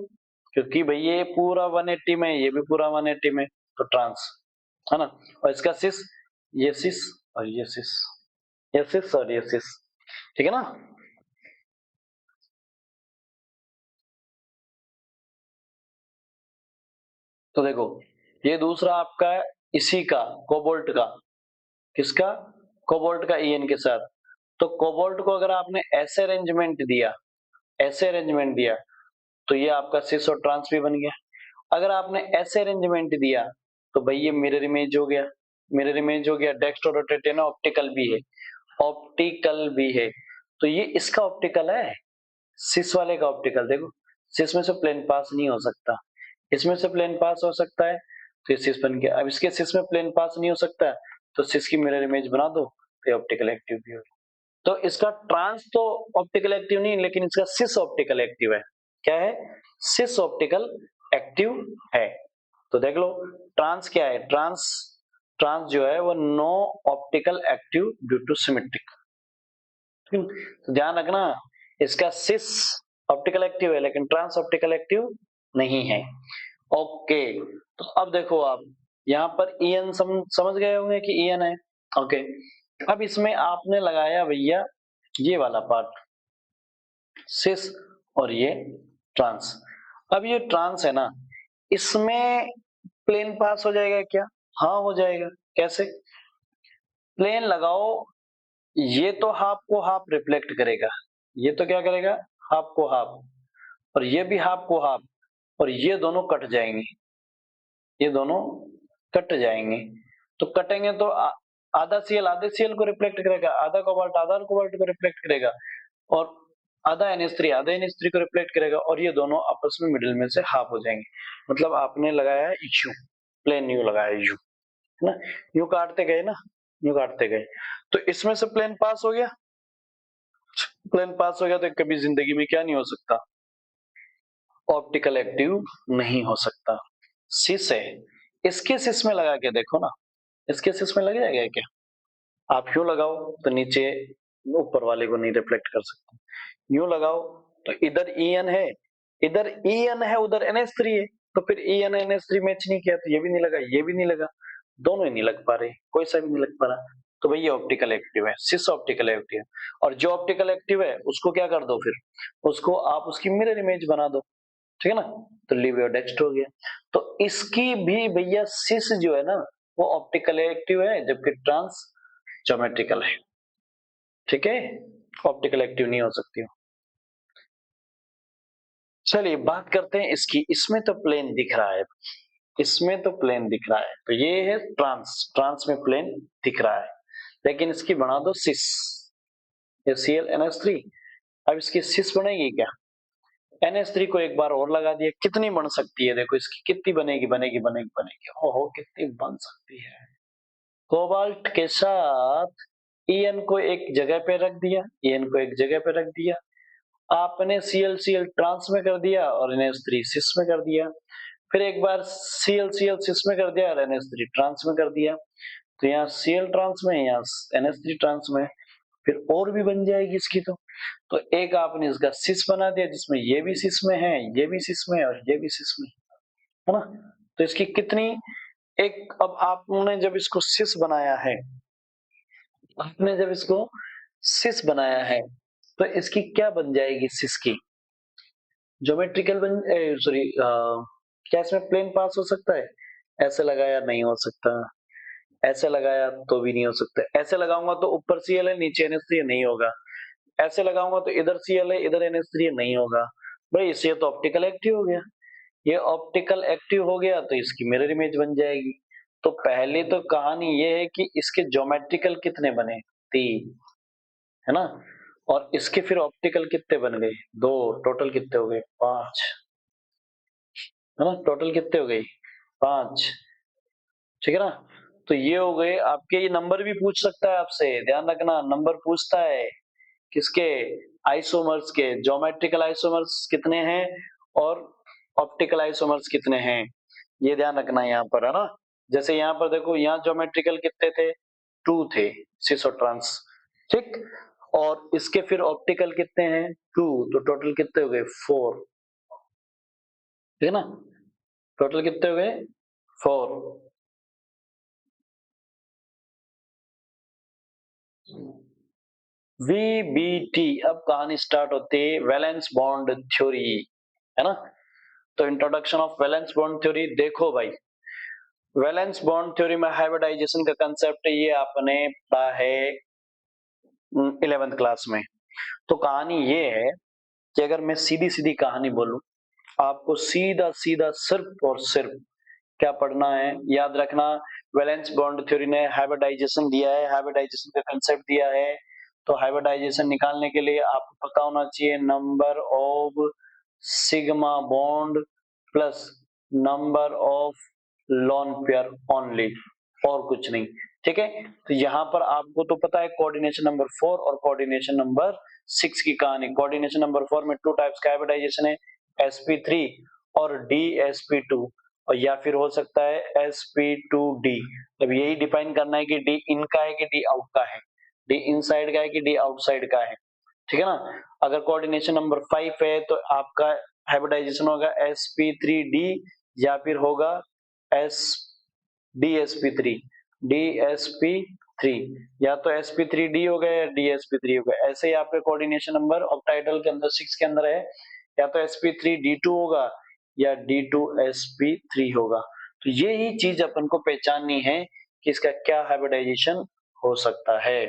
क्योंकि भाई ये पूरा 180 में, ये भी पूरा 180 में, तो ट्रांस, है ना। और इसका सिस, ये सिस और ये सिस, ये सिस और ये सिस, ठीक है ना। तो देखो ये दूसरा आपका है इसी का, कोबाल्ट का, किसका, कोबाल्ट का En के साथ। तो कोबाल्ट को अगर आपने ऐसे अरेंजमेंट दिया, ऐसे अरेंजमेंट दिया तो ये आपका सिस और ट्रांस भी बन गया। अगर आपने ऐसे अरेंजमेंट दिया तो भाई ये मिरर इमेज हो गया, मिरर इमेज हो गया। डेक्स्ट्रो रोटेट है ना, ऑप्टिकल भी है, ऑप्टिकल भी है, तो ये इसका ऑप्टिकल है, सिस वाले का ऑप्टिकल। देखो सिस में से प्लेन पास नहीं हो सकता, इसमें से प्लेन पास हो सकता है, तो ये सिस बन गया। अब इसके सिस में प्लेन पास नहीं हो सकता है, तो सिस की मिरर इमेज बना दो, तो ये ऑप्टिकल एक्टिव भी हो गया। तो इसका ट्रांस तो ऑप्टिकल एक्टिव नहीं, लेकिन इसका सिस ऑप्टिकल एक्टिव है। क्या है? सिस ऑप्टिकल एक्टिव है। तो देख लो ट्रांस क्या है, ट्रांस, ट्रांस जो है वो no optical active due to symmetric. तो ध्यान रखना, इसका सिस ऑप्टिकल एक्टिव है लेकिन ट्रांस ऑप्टिकल एक्टिव नहीं है। ओके, तो अब देखो आप यहाँ पर EN समझ गए होंगे कि EN है। ओके, अब इसमें आपने लगाया भैया ये वाला पार्ट सिस और ये ट्रांस। अब ये ट्रांस है ना, इसमें प्लेन पास हो जाएगा क्या? हाँ हो जाएगा। कैसे? प्लेन लगाओ, ये तो हाफ को हाफ रिफ्लेक्ट करेगा, ये तो क्या करेगा, हाफ को हाफ, और ये भी हाफ को हाफ, और ये दोनों कट जाएंगे, ये दोनों कट जाएंगे। तो कटेंगे तो आधा सीएल आधे सीएल को रिफ्लेक्ट करेगा, आधा कोबाल्ट आधा कोबाल्ट को रिफ्लेक्ट करेगा, और आधा NH3 आधा NH3 को रिफ्लेक्ट करेगा, और ये दोनों आपस में मिडिल में से हाफ हो जाएंगे। मतलब आपने लगाया है यू, प्लेन यू लगाया यू, है ना, यू काटते गए ना, यू काटते गए, तो इसमें से प्लेन पास हो गया, प्लेन पास हो गया, तो कभी जिंदगी में क्या नहीं हो सकता, ऑप्टिकल एक्टिव नहीं हो सकता। सिस है, इसके सिस में लगा के देखो ना, इसके सिस में लग जाएगा क्या? आप यूं लगाओ तो नीचे ऊपर वाले को नहीं रिफ्लेक्ट कर सकते, यूं लगाओ तो इधर EN है, इधर EN है, उधर NH3 है, तो फिर EN NH3 मैच नहीं किया, तो ये भी नहीं लगा, ये भी नहीं लगा, दोनों ही नहीं लग पा रहे, कोई सा भी नहीं लग पा रहा। तो भाई ये ऑप्टिकल एक्टिव है, सिस ऑप्टिकल एक्टिव है। और जो ऑप्टिकल एक्टिव है उसको क्या कर दो, फिर उसको आप उसकी मिरर इमेज बना दो, ठीक है ना, तो लिव डेक्स्ट हो गया। तो इसकी भी भैया सिस जो है ना वो ऑप्टिकल एक्टिव है, जबकि ट्रांस ज्योमेट्रिकल है। ठीक है, ऑप्टिकल एक्टिव नहीं हो सकती हो। चलिए बात करते हैं इसकी, इसमें तो प्लेन दिख रहा है, इसमें तो प्लेन दिख रहा है, तो ये है ट्रांस, ट्रांस में प्लेन दिख रहा है, लेकिन इसकी बना दो सिस, ये ClNH3। अब इसकी सिस बनेगी क्या? NH3 को एक बार और लगा दिया, कितनी बन सकती है, देखो इसकी कितनी बनेगी, बनेगी बनेगी बनेगी, ओहो कितनी बन सकती है। कोबाल्ट के साथ EN को एक जगह पे रख दिया, EN को एक जगह पे रख दिया, आपने ClCl ट्रांस में कर दिया और NH3 सिस में कर दिया, फिर एक बार ClCl सिस में कर दिया और NH3 ट्रांस में कर दिया, तो यहाँ Cl ट्रांस में, यहाँ NH3 ट्रांस में, फिर और भी बन जाएगी इसकी। तो एक आपने इसका सिस बना दिया जिसमें ये भी सिस में है, ये भी सिस में है और ये भी सिस में है ना, तो इसकी कितनी, एक, अब आपने जब इसको सिस बनाया है, आपने जब इसको सिस बनाया है, तो इसकी क्या बन जाएगी सिस की, ज्योमेट्रिकल बन, सॉरी, क्या इसमें प्लेन पास हो सकता है? ऐसे लगाया नहीं हो सकता, ऐसे लगाया तो भी नहीं हो सकता, ऐसे लगाऊंगा तो ऊपर Cl है नीचे NH3 नहीं होगा, ऐसे लगाऊंगा तो इधर Cl है इधर NH3 नहीं होगा। भाई इससे तो ऑप्टिकल एक्टिव हो गया, ये ऑप्टिकल एक्टिव हो गया तो इसकी मिरर इमेज बन जाएगी। तो पहले तो कहानी ये है कि इसके ज्योमेट्रिकल कितने बने, 3, है ना, और इसके फिर ऑप्टिकल कितने बन गए, 2, टोटल कितने हो गए, 5, है ना, टोटल कितने हो गए, 5, ठीक है ना। तो ये हो गए आपके, ये नंबर भी पूछ सकता है आपसे, ध्यान रखना नंबर पूछता है किसके, आइसोमर्स के, ज्योमेट्रिकल आइसोमर्स कितने हैं और ऑप्टिकल आइसोमर्स कितने हैं, ये ध्यान रखना यहाँ पर, है ना। जैसे यहाँ पर देखो, यहाँ ज्योमेट्रिकल कितने थे, 2 थे, सिस और ट्रांस, ठीक, और इसके फिर ऑप्टिकल कितने हैं, 2, तो टोटल कितने हो गए, 4, ठीक है ना, टोटल कितने हो गए, 4। VBT, अब कहानी स्टार्ट होती है, वैलेंस बॉन्ड थ्योरी, है ना। तो introduction of valence bond theory, देखो भाई वैलेंस बॉन्ड थ्योरी में हाइब्रिडाइजेशन का कंसेप्ट ये आपने पढ़ा है 11th क्लास में। तो कहानी ये है कि अगर मैं सीधी सीधी कहानी बोलूं, आपको सीधा सीधा सिर्फ और सिर्फ क्या पढ़ना है, याद रखना वैलेंस बॉन्ड थ्योरी ने हाइब्रिडाइजेशन दिया है, हाइब्रिडाइजेशन का कंसेप्ट दिया है। तो हाइब्रिडाइजेशन निकालने के लिए आपको पता होना चाहिए number of sigma bond plus number of lone pair only, और कुछ नहीं। ठीक है, तो यहाँ पर आपको तो पता है कोऑर्डिनेशन नंबर 4 और कोऑर्डिनेशन नंबर 6 की कहानी। कोऑर्डिनेशन नंबर 4 में 2 टाइप्स का हाइब्रिडाइजेशन है, sp3 और dsp2, और या फिर हो सकता है sp2d। अब यही डिफाइन करना है कि d इन का है कि d आउट का है, d इनसाइड का है कि d आउटसाइड का है। ठीक है ना। अगर कोऑर्डिनेशन नंबर 5 है तो आपका हाइब्रिडाइजेशन होगा sp3d या फिर होगा s dsp3, dsp3 या तो sp3d हो गया या dsp3 हो गया। ऐसे ही आपके कोऑर्डिनेशन नंबर ऑक्टाइडल के अंदर 6 के अंदर है, या तो sp3d2 होगा या d2sp3 होगा। तो ये ही चीज अपन को पहचाननी है कि इसका क्या हाइब्रिडाइजेशन हो सकता है।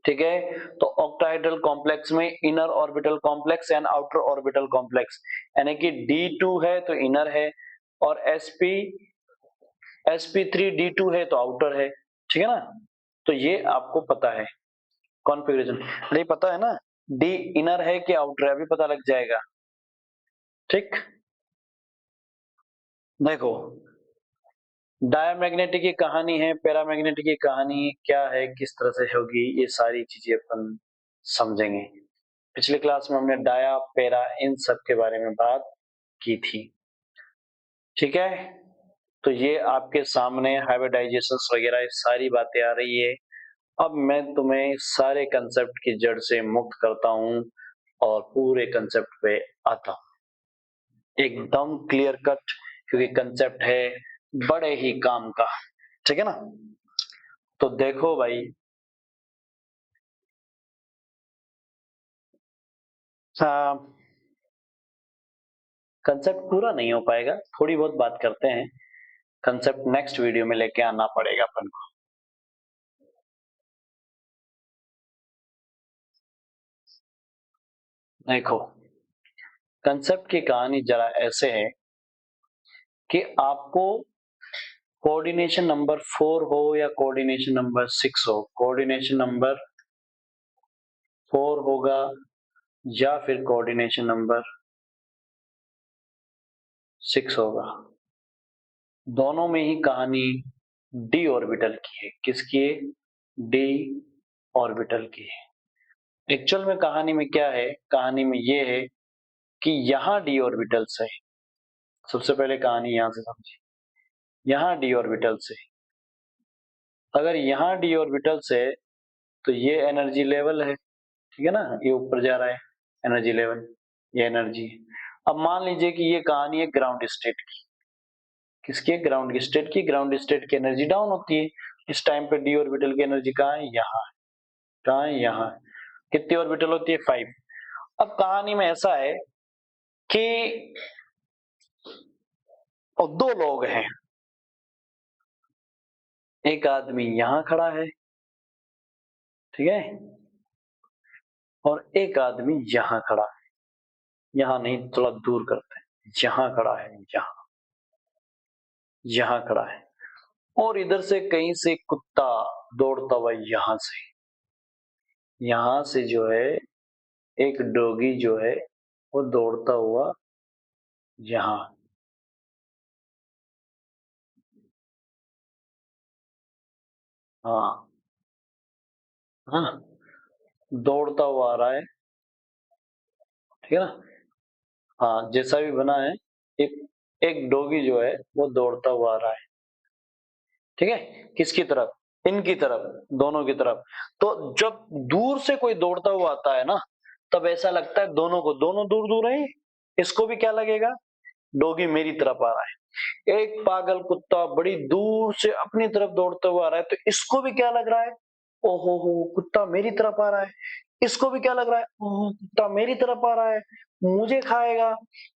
ठीक है, तो ऑक्टाहेड्रल कॉम्प्लेक्स में inner orbital complex and outer orbital complex, यानी कि D2 है तो इनर है, और sp3d2 है तो आउटर है। ठीक है ना, तो ये आपको पता है कॉन्फ़िगरेशन, नहीं पता है ना, डी इनर है कि आउटर है अभी पता लग जाएगा। ठीक, देखो डायमैग्नेटिक की कहानी है, पैरामैग्नेटिक की कहानी क्या है, किस तरह से होगी, ये सारी चीजें अपन समझेंगे। पिछले क्लास में हमने डाया पैरा इन सब के बारे में बात की थी। ठीक है, तो ये आपके सामने हाइब्रिडाइजेशंस वगैरह सारी बातें आ रही है। अब मैं तुम्हें सारे कंसेप्ट की जड़ से मुक्त करता हूं और पूरे कंसेप्ट पे आता हूं एकदम क्लियर कट, क्योंकि कंसेप्ट है बड़े ही काम का। ठीक है ना, तो देखो भाई, कंसेप्ट पूरा नहीं हो पाएगा, थोड़ी बहुत बात करते हैं, कंसेप्ट नेक्स्ट वीडियो में लेके आना पड़ेगा अपन को। देखो कंसेप्ट की कहानी जरा ऐसे है कि आपको कोऑर्डिनेशन नंबर 4 हो या कोऑर्डिनेशन नंबर 6 हो, कोऑर्डिनेशन नंबर 4 होगा या फिर कोऑर्डिनेशन नंबर 6 होगा, दोनों में ही कहानी डी ऑर्बिटल की है। किसकी है? डी ऑर्बिटल की है। एक्चुअल में कहानी में क्या है, कहानी में ये है कि यहां डी ऑर्बिटल से, सबसे पहले कहानी यहां से समझिए, यहां डी ऑर्बिटल से, अगर यहां डी ऑर्बिटल से तो ये एनर्जी लेवल है। ठीक है ना, ये ऊपर जा रहा है एनर्जी लेवल, ये एनर्जी। अब मान लीजिए कि ये कहानी है ग्राउंड स्टेट की, किसकी? ग्राउंड स्टेट की। ग्राउंड स्टेट की एनर्जी डाउन होती है, इस टाइम पे डी ऑर्बिटल की एनर्जी कहाँ है? यहाँ है। कहाँ है? यहाँ है। कितनी ऑर्बिटल होती है? 5। अब कहानी में ऐसा है कि दो लोग हैं, एक आदमी यहां खड़ा है, ठीक है, और एक आदमी यहां खड़ा है, यहां नहीं थोड़ा दूर करते हैं, यहां खड़ा है, यहां, यहां खड़ा है, और इधर से कहीं से कुत्ता दौड़ता हुआ यहां से जो है एक डॉगी जो है वो दौड़ता हुआ यहां, हाँ हाँ, दौड़ता हुआ आ रहा है। ठीक है ना, हाँ जैसा भी बना है, एक एक डॉगी जो है वो दौड़ता हुआ आ रहा है। ठीक है, किसकी तरफ? इनकी तरफ, दोनों की तरफ। तो जब दूर से कोई दौड़ता हुआ आता है ना, तब ऐसा लगता है दोनों को, दोनों दूर दूर है, इसको भी क्या लगेगा? डॉगी मेरी तरफ आ रहा है। एक पागल कुत्ता बड़ी दूर से अपनी तरफ दौड़ता हुआ आ रहा है, तो इसको भी क्या लग रहा है? ओहो हो, कुत्ता मेरी तरफ आ रहा है। इसको भी क्या लग रहा है? ओहो, कुत्ता मेरी तरफ आ रहा है, मुझे खाएगा।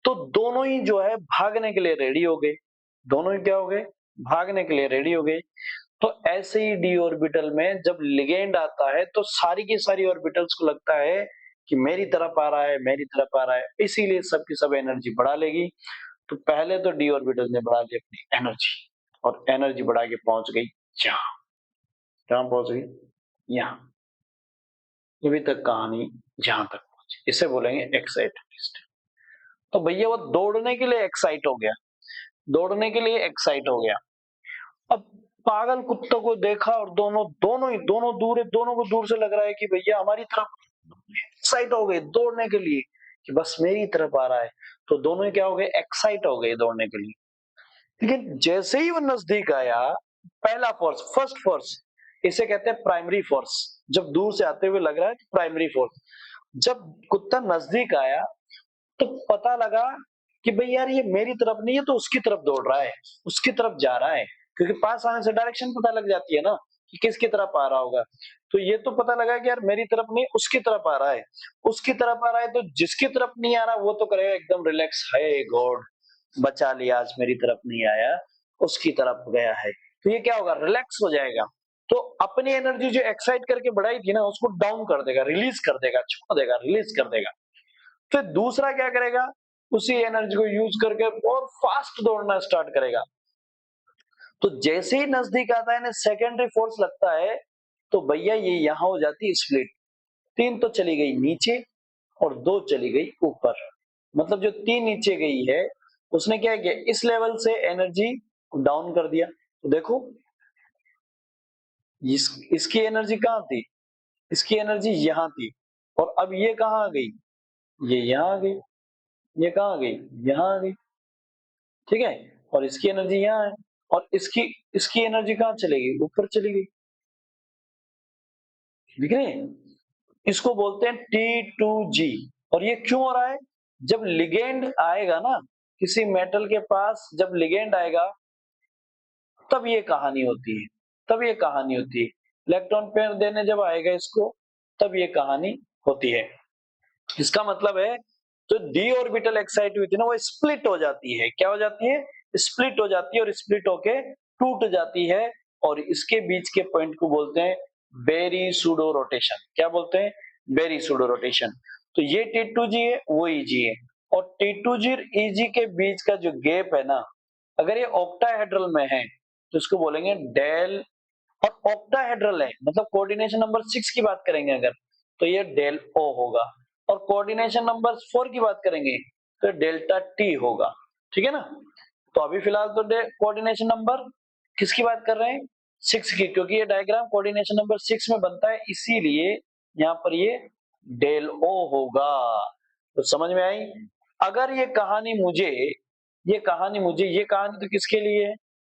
तो दोनों ही जो है भागने के लिए रेडी हो गए, दोनों ही क्या हो गए? भागने के लिए रेडी हो गए। तो ऐसे ही डी ऑर्बिटल में जब लिगेंड आता है तो सारी की सारी ऑर्बिटल्स को लगता है कि मेरी तरफ आ रहा है, मेरी तरफ आ रहा है, इसीलिए सबकी सब एनर्जी बढ़ा लेगी। तो पहले तो डी ऑर्बिटल ने बढ़ा ली अपनी एनर्जी, और एनर्जी बढ़ा के पहुंच गई जहां, कहां पहुंच गई, यहां। अभी तक कहानी जहां तक पहुंची, इसे बोलेंगे एक्साइटेड। तो भैया वो दौड़ने के लिए एक्साइट हो गया, दौड़ने के लिए एक्साइट हो गया। अब पागल कुत्तों को देखा और दोनों दूर है, दोनों को दूर से लग रहा है कि भैया हमारी तरफ एक्साइट हो गए दौड़ने के लिए, कि बस मेरी तरफ आ रहा है। तो दोनों ही क्या हो गए, एक्साइट हो गए दौड़ने के लिए। लेकिन जैसे ही वो नजदीक आया, पहला फोर्स, फर्स्ट फोर्स, इसे कहते हैं प्राइमरी फोर्स। जब दूर से आते हुए लग रहा है प्राइमरी फोर्स। जब कुत्ता नजदीक आया तो पता लगा कि भाई यार ये मेरी तरफ नहीं है, तो उसकी तरफ दौड़ रहा है, उसकी तरफ जा रहा है, क्योंकि पास आने से डायरेक्शन पता लग जाती है ना कि किसकी तरफ आ रहा होगा। तो ये तो पता लगा कि यार मेरी तरफ नहीं, उसकी तरफ आ रहा है, उसकी तरफ आ रहा है। तो जिसकी तरफ नहीं आ रहा वो तो करेगा एकदम रिलैक्स, है गॉड बचा लिया, आज मेरी तरफ नहीं आया, उसकी तरफ गया है। तो ये क्या होगा, रिलैक्स हो जाएगा। तो अपनी एनर्जी जो एक्साइट करके बढ़ाई थी ना, उसको डाउन कर देगा, रिलीज कर देगा, छोड़ देगा, रिलीज कर देगा। फिर दूसरा क्या करेगा, उसी एनर्जी को यूज करके और फास्ट दौड़ना स्टार्ट करेगा। तो जैसे ही नजदीक आता है ना, सेकेंडरी फोर्स लगता है, तो भैया ये यहां हो जाती है स्प्लिट। 3 तो चली गई नीचे और 2 चली गई ऊपर। मतलब जो 3 नीचे गई है, उसने क्या किया, इस लेवल से एनर्जी डाउन कर दिया। तो देखो इसकी एनर्जी कहां थी, इसकी एनर्जी यहां थी, और अब ये कहां आ गई, ये यहां आ गई, ये कहां आ गई, यहां आ गई, ठीक है। और इसकी एनर्जी यहाँ है, और इसकी इसकी एनर्जी कहां चली गई, ऊपर चली गई, दिख रहे हैं। इसको बोलते हैं T2G। और ये क्यों हो रहा है, जब लिगेंड आएगा ना किसी मेटल के पास, जब लिगेंड आएगा तब ये कहानी होती है, तब ये कहानी होती है। इलेक्ट्रॉन पेयर देने जब आएगा इसको, तब ये कहानी होती है। इसका मतलब है जो डी ऑर्बिटल एक्साइट हुई थी ना, वो स्प्लिट हो जाती है। क्या हो जाती है, स्प्लिट हो जाती है, और स्प्लिट होके टूट जाती है। और इसके बीच के पॉइंट को बोलते हैं बेरी सूडो रोटेशन। क्या बोलते हैं, बेरी सूडो रोटेशन। तो ये T2G है, वो EG है। और T2G और EG के बीच का जो गैप है ना, अगर ये ऑक्टाहेड्रल में है तो इसको बोलेंगे डेल। और ऑक्टाहेड्रल है मतलब कोऑर्डिनेशन नंबर 6 की बात करेंगे अगर, तो ये डेल O होगा। और कोऑर्डिनेशन नंबर 4 की बात करेंगे तो डेल्टा T होगा, ठीक है ना। तो अभी फिलहाल तो कोऑर्डिनेशन नंबर किसकी बात कर रहे हैं, 6 की, क्योंकि ये डायग्राम कोऑर्डिनेशन नंबर 6 में बनता है, इसीलिए यहाँ पर ये डेल O होगा। तो समझ में आई। अगर ये कहानी तो किसके लिए है,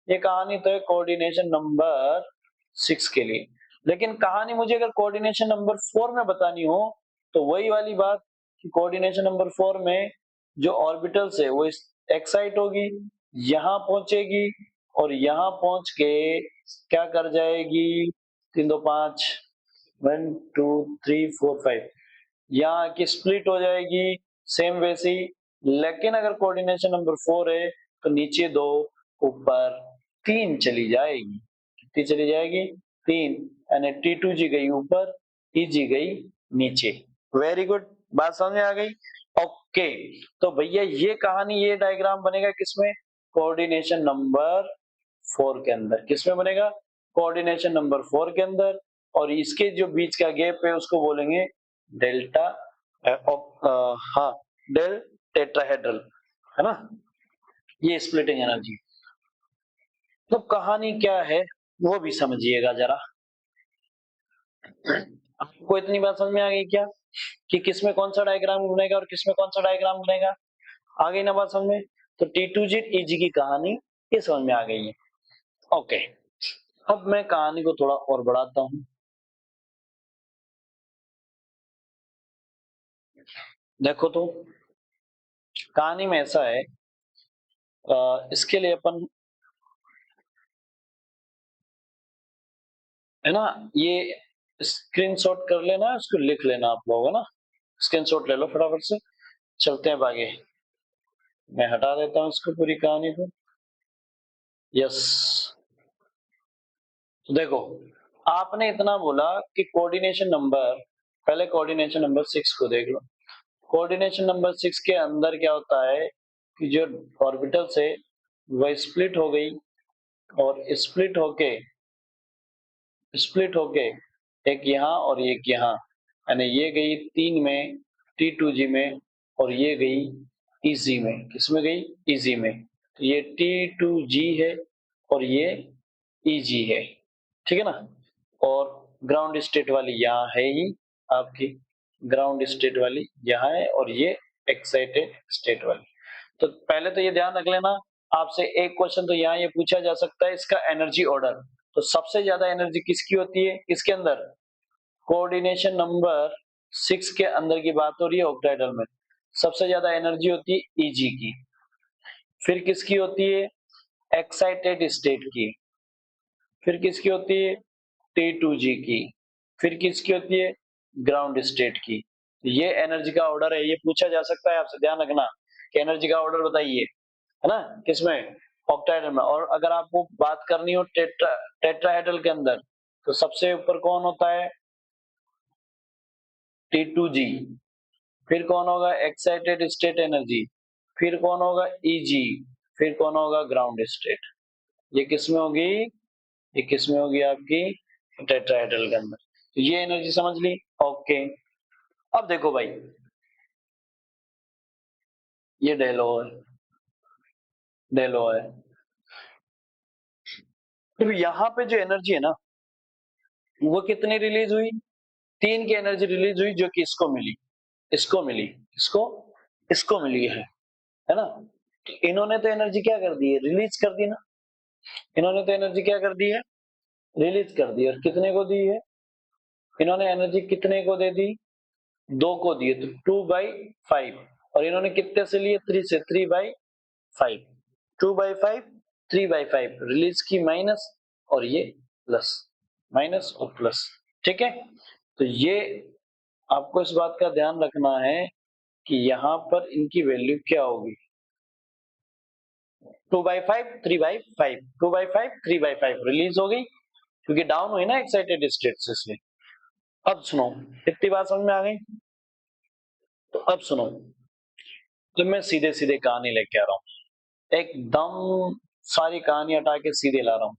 ये कहानी तो है कोऑर्डिनेशन नंबर 6 के लिए। लेकिन कहानी मुझे अगर कोऑर्डिनेशन नंबर 4 में बतानी हो, तो वही वाली बात कि कोऑर्डिनेशन नंबर 4 में जो ऑर्बिटल्स है वो एक्साइट होगी, यहां पहुंचेगी, और यहां पहुंच के क्या कर जाएगी, 3 2 5, 1 2 3 4 5, यहाँ की स्प्लिट हो जाएगी सेम वैसी। लेकिन अगर कोऑर्डिनेशन नंबर 4 है तो नीचे 2, ऊपर 3 चली जाएगी। कितनी चली जाएगी, 3। यानी T2G गई ऊपर, EG गई नीचे। वेरी गुड, बात समझ में आ गई। ओके, तो भैया ये कहानी, ये डायग्राम बनेगा किसमें, कोऑर्डिनेशन नंबर 4 के अंदर। किसमें बनेगा, कोऑर्डिनेशन नंबर 4 के अंदर। और इसके जो बीच का गैप है उसको बोलेंगे डेल्टा, हाँ, डेल टेट्राहेड्रल, है ना। ये स्प्लिटिंग एनर्जी। तो कहानी क्या है वो भी समझिएगा जरा। आपको इतनी बात समझ में आ गई क्या, कि किसमें कौन सा डायग्राम बनेगा और किसमें कौन सा डायग्राम बनेगा, आ गई ना बात समझ में। तो T2G EG की कहानी ये समझ में आ गई है। ओके, अब मैं कहानी को थोड़ा और बढ़ाता हूं। देखो तो कहानी में ऐसा है, इसके लिए अपन, है ना, ये स्क्रीनशॉट कर लेना, इसको लिख लेना आप लोग, है ना। स्क्रीनशॉट ले लो फटाफट से, चलते हैं आगे। मैं हटा देता हूँ इसको, पूरी कहानी को। यस, तो देखो आपने इतना बोला कि कोऑर्डिनेशन नंबर, पहले कोऑर्डिनेशन नंबर 6 को देख लो। कोऑर्डिनेशन नंबर 6 के अंदर क्या होता है, कि जो ऑर्बिटल्स है वह स्प्लिट हो गई और स्प्लिट होके एक यहाँ और एक यहाँ, यानी ये गई 3 में T2G में और ये गई EG में। किसमें गई? EG में। तो ये T2G है और ये EG है, ठीक है ना। और ग्राउंड स्टेट वाली यहाँ है ही आपकी, ग्राउंड स्टेट वाली यहाँ है और ये एक्साइटेड स्टेट वाली। तो पहले तो ये ध्यान रख लेना, आपसे एक क्वेश्चन तो यहाँ ये पूछा जा सकता है इसका एनर्जी ऑर्डर। तो सबसे ज्यादा एनर्जी किसकी होती है? किसके अंदर? कोऑर्डिनेशन नंबर 6 के अंदर की बात हो रही है ऑक्टाहेड्रल में। सबसे ज्यादा एनर्जी होती है Eg की। फिर किसकी होती है? एक्साइटेड स्टेट की। फिर किसकी होती है? T2G की। फिर किसकी होती है? ग्राउंड स्टेट की। ये एनर्जी का ऑर्डर है, ये पूछा जा सकता है आपसे, ध्यान रखना कि एनर्जी का ऑर्डर बताइए, है ना, किसमें? ऑक्टाहेड्रल में। और अगर आपको बात करनी हो टेट्राहेड्रल के अंदर, तो सबसे ऊपर कौन होता है? T2G। फिर कौन होगा? Excited state energy. फिर कौन होगा? Eg। फिर कौन होगा? Ground state. ये किसमें होगी? ये किसमें होगी आपकी? टेट्राहेड्रल के अंदर। तो ये एनर्जी समझ ली, ओके। अब देखो भाई, ये डेलो है, डेलो है। तो यहाँ पे जो एनर्जी है ना, वो कितनी रिलीज हुई? 3 की एनर्जी रिलीज हुई, जो कि इसको मिली, इसको मिली, इसको, इसको मिली है ना। तो इन्होंने तो एनर्जी क्या कर दी है? रिलीज कर दी ना। इन्होंने तो एनर्जी क्या कर दी है? रिलीज कर दी। और कितने को दी है? इन्होंने एनर्जी कितने को दे दी? 2 को दी है, तो 2/5। और इन्होंने कितने से लिए? 3 से, 3/5। 2/5, 3/5 रिलीज की माइनस, और ये प्लस, माइनस और प्लस, ठीक है। तो ये आपको इस बात का ध्यान रखना है कि यहाँ पर इनकी वैल्यू क्या होगी? 2/5, 3/5, 2/5, 3/5 रिलीज हो गई, क्योंकि डाउन हुई ना एक्साइटेड स्टेट से, इसलिए। अब सुनो, इतनी बात समझ में आ गई? तो अब सुनो, तो मैं सीधे सीधे कहानी लेके आ रहा हूँ, एकदम सारी कहानी हटा के सीधे ला रहा हूँ।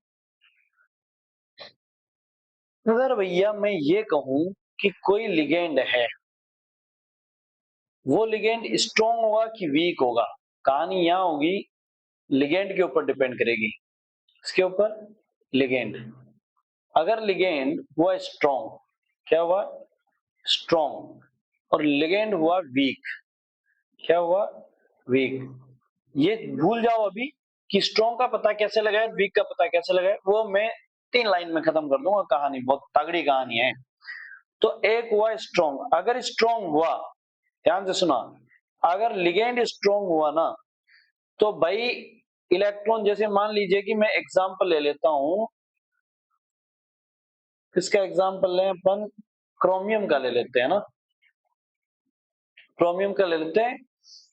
अगर भैया मैं ये कहूं कि कोई लिगेंड है, वो लिगेंड स्ट्रॉन्ग होगा कि वीक होगा, कहानी यहां होगी, लिगेंड के ऊपर डिपेंड करेगी। इसके ऊपर, लिगेंड। अगर लिगेंड हुआ स्ट्रॉन्ग, क्या हुआ? स्ट्रॉन्ग। और लिगेंड हुआ वीक, क्या हुआ? वीक। ये भूल जाओ अभी कि स्ट्रॉन्ग का पता कैसे लगाए, वीक का पता कैसे लगाए, वो मैं 3 लाइन में खत्म कर दूंगा कहानी, बहुत तगड़ी कहानी है। तो एक हुआ स्ट्रॉन्ग, अगर स्ट्रॉन्ग हुआ, ध्यान से सुना, अगर लिगेंड स्ट्रॉन्ग हुआ ना, तो भाई इलेक्ट्रॉन, जैसे मान लीजिए कि मैं एग्जांपल ले लेता हूं, किसका एग्जांपल लें अपन? क्रोमियम का ले लेते हैं ना, क्रोमियम का ले लेते हैं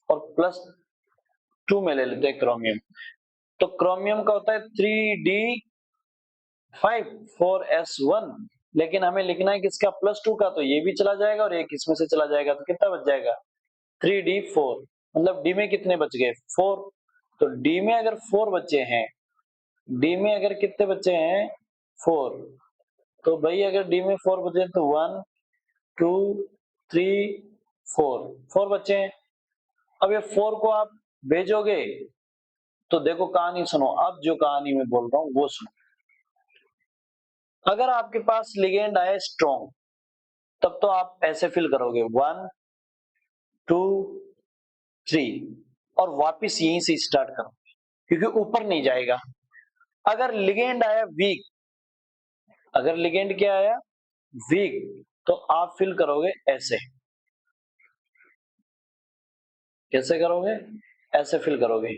और +2 में ले लेते हैं क्रोमियम। तो क्रोमियम का होता है 3d5 4s1, लेकिन हमें लिखना है किसका? +2 का, तो ये भी चला जाएगा और एक इसमें से चला जाएगा, तो कितना बच जाएगा? 3d4। मतलब डी में कितने बच गए? 4। तो डी में अगर 4 बचे हैं, डी में अगर कितने बचे हैं? 4। तो भाई अगर डी में 4 बचे तो 1 2 3 4, 4 बचे हैं। अब ये 4 को आप भेजोगे, तो देखो कहानी सुनो, अब जो कहानी मैं बोल रहा हूं वो सुनो। अगर आपके पास लिगेंड आए स्ट्रॉन्ग, तब तो आप ऐसे फिल करोगे 1 2 3 और वापिस यहीं से स्टार्ट करोगे, क्योंकि ऊपर नहीं जाएगा। अगर लिगेंड आया वीक, अगर लिगेंड क्या आया? वीक, तो आप फिल करोगे ऐसे। कैसे करोगे? ऐसे फिल करोगे।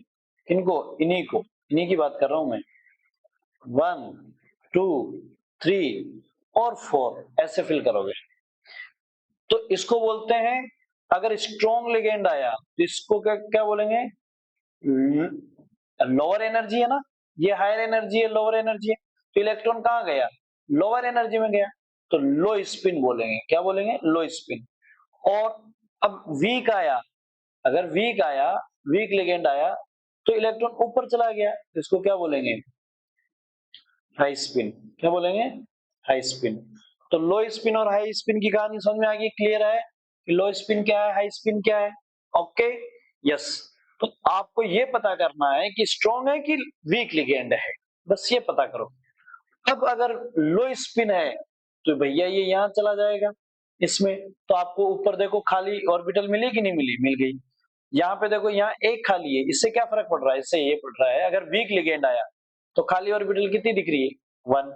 किनको? इन्हीं को, इन्हीं की बात कर रहा हूं मैं। 1 2 3 और 4 ऐसे फिल करोगे। तो इसको बोलते हैं, अगर स्ट्रॉन्ग लिगेंड आया तो इसको क्या क्या बोलेंगे? लोअर एनर्जी है ना, ये हायर एनर्जी है, लोअर एनर्जी है, तो इलेक्ट्रॉन कहां गया? लोअर एनर्जी में गया, तो लो स्पिन बोलेंगे। क्या बोलेंगे? लो स्पिन। और अब वीक आया, अगर वीक आया वीक लिगेंड आया तो इलेक्ट्रॉन ऊपर चला गया, इसको क्या बोलेंगे? High spin. क्या बोलेंगे? High spin. तो लो स्पिन और हाई स्पिन की कहानी समझ में आ गई, क्लियर है कि लो स्पिन क्या है, हाई स्पिन क्या है? Okay, yes. तो आपको ये पता करना है कि स्ट्रॉन्ग है कि वीक लिगेंड है, बस ये पता करो। अब अगर लो स्पिन है तो भैया ये यहां चला जाएगा इसमें, तो आपको ऊपर देखो खाली ऑर्बिटल मिली कि नहीं मिली? मिल गई। यहाँ पे देखो, यहाँ एक खाली है, इससे क्या फर्क पड़ रहा है? इससे ये पड़ रहा है अगर वीक लिगेंड आया तो खाली ऑर्बिटल कितनी दिख रही है? 1।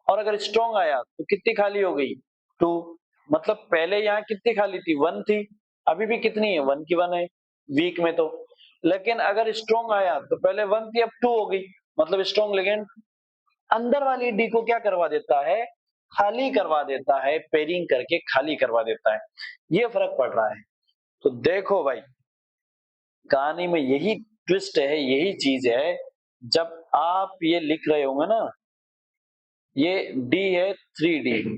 और अगर स्ट्रॉन्ग आया तो कितनी खाली हो गई? 2। मतलब पहले यहाँ कितनी खाली थी? 1 थी, अभी भी कितनी है? 1 की 1 है वीक में तो। लेकिन अगर स्ट्रॉन्ग आया तो पहले 1 थी, अब 2 हो गई। मतलब स्ट्रॉन्ग लिगेंड अंदर वाली डी को क्या करवा देता है? खाली करवा देता है, पेयरिंग करके खाली करवा देता है। ये फर्क पड़ रहा है। तो देखो भाई, कहानी में यही ट्विस्ट है, यही चीज है। जब आप ये लिख रहे होंगे ना, ये डी है 3D,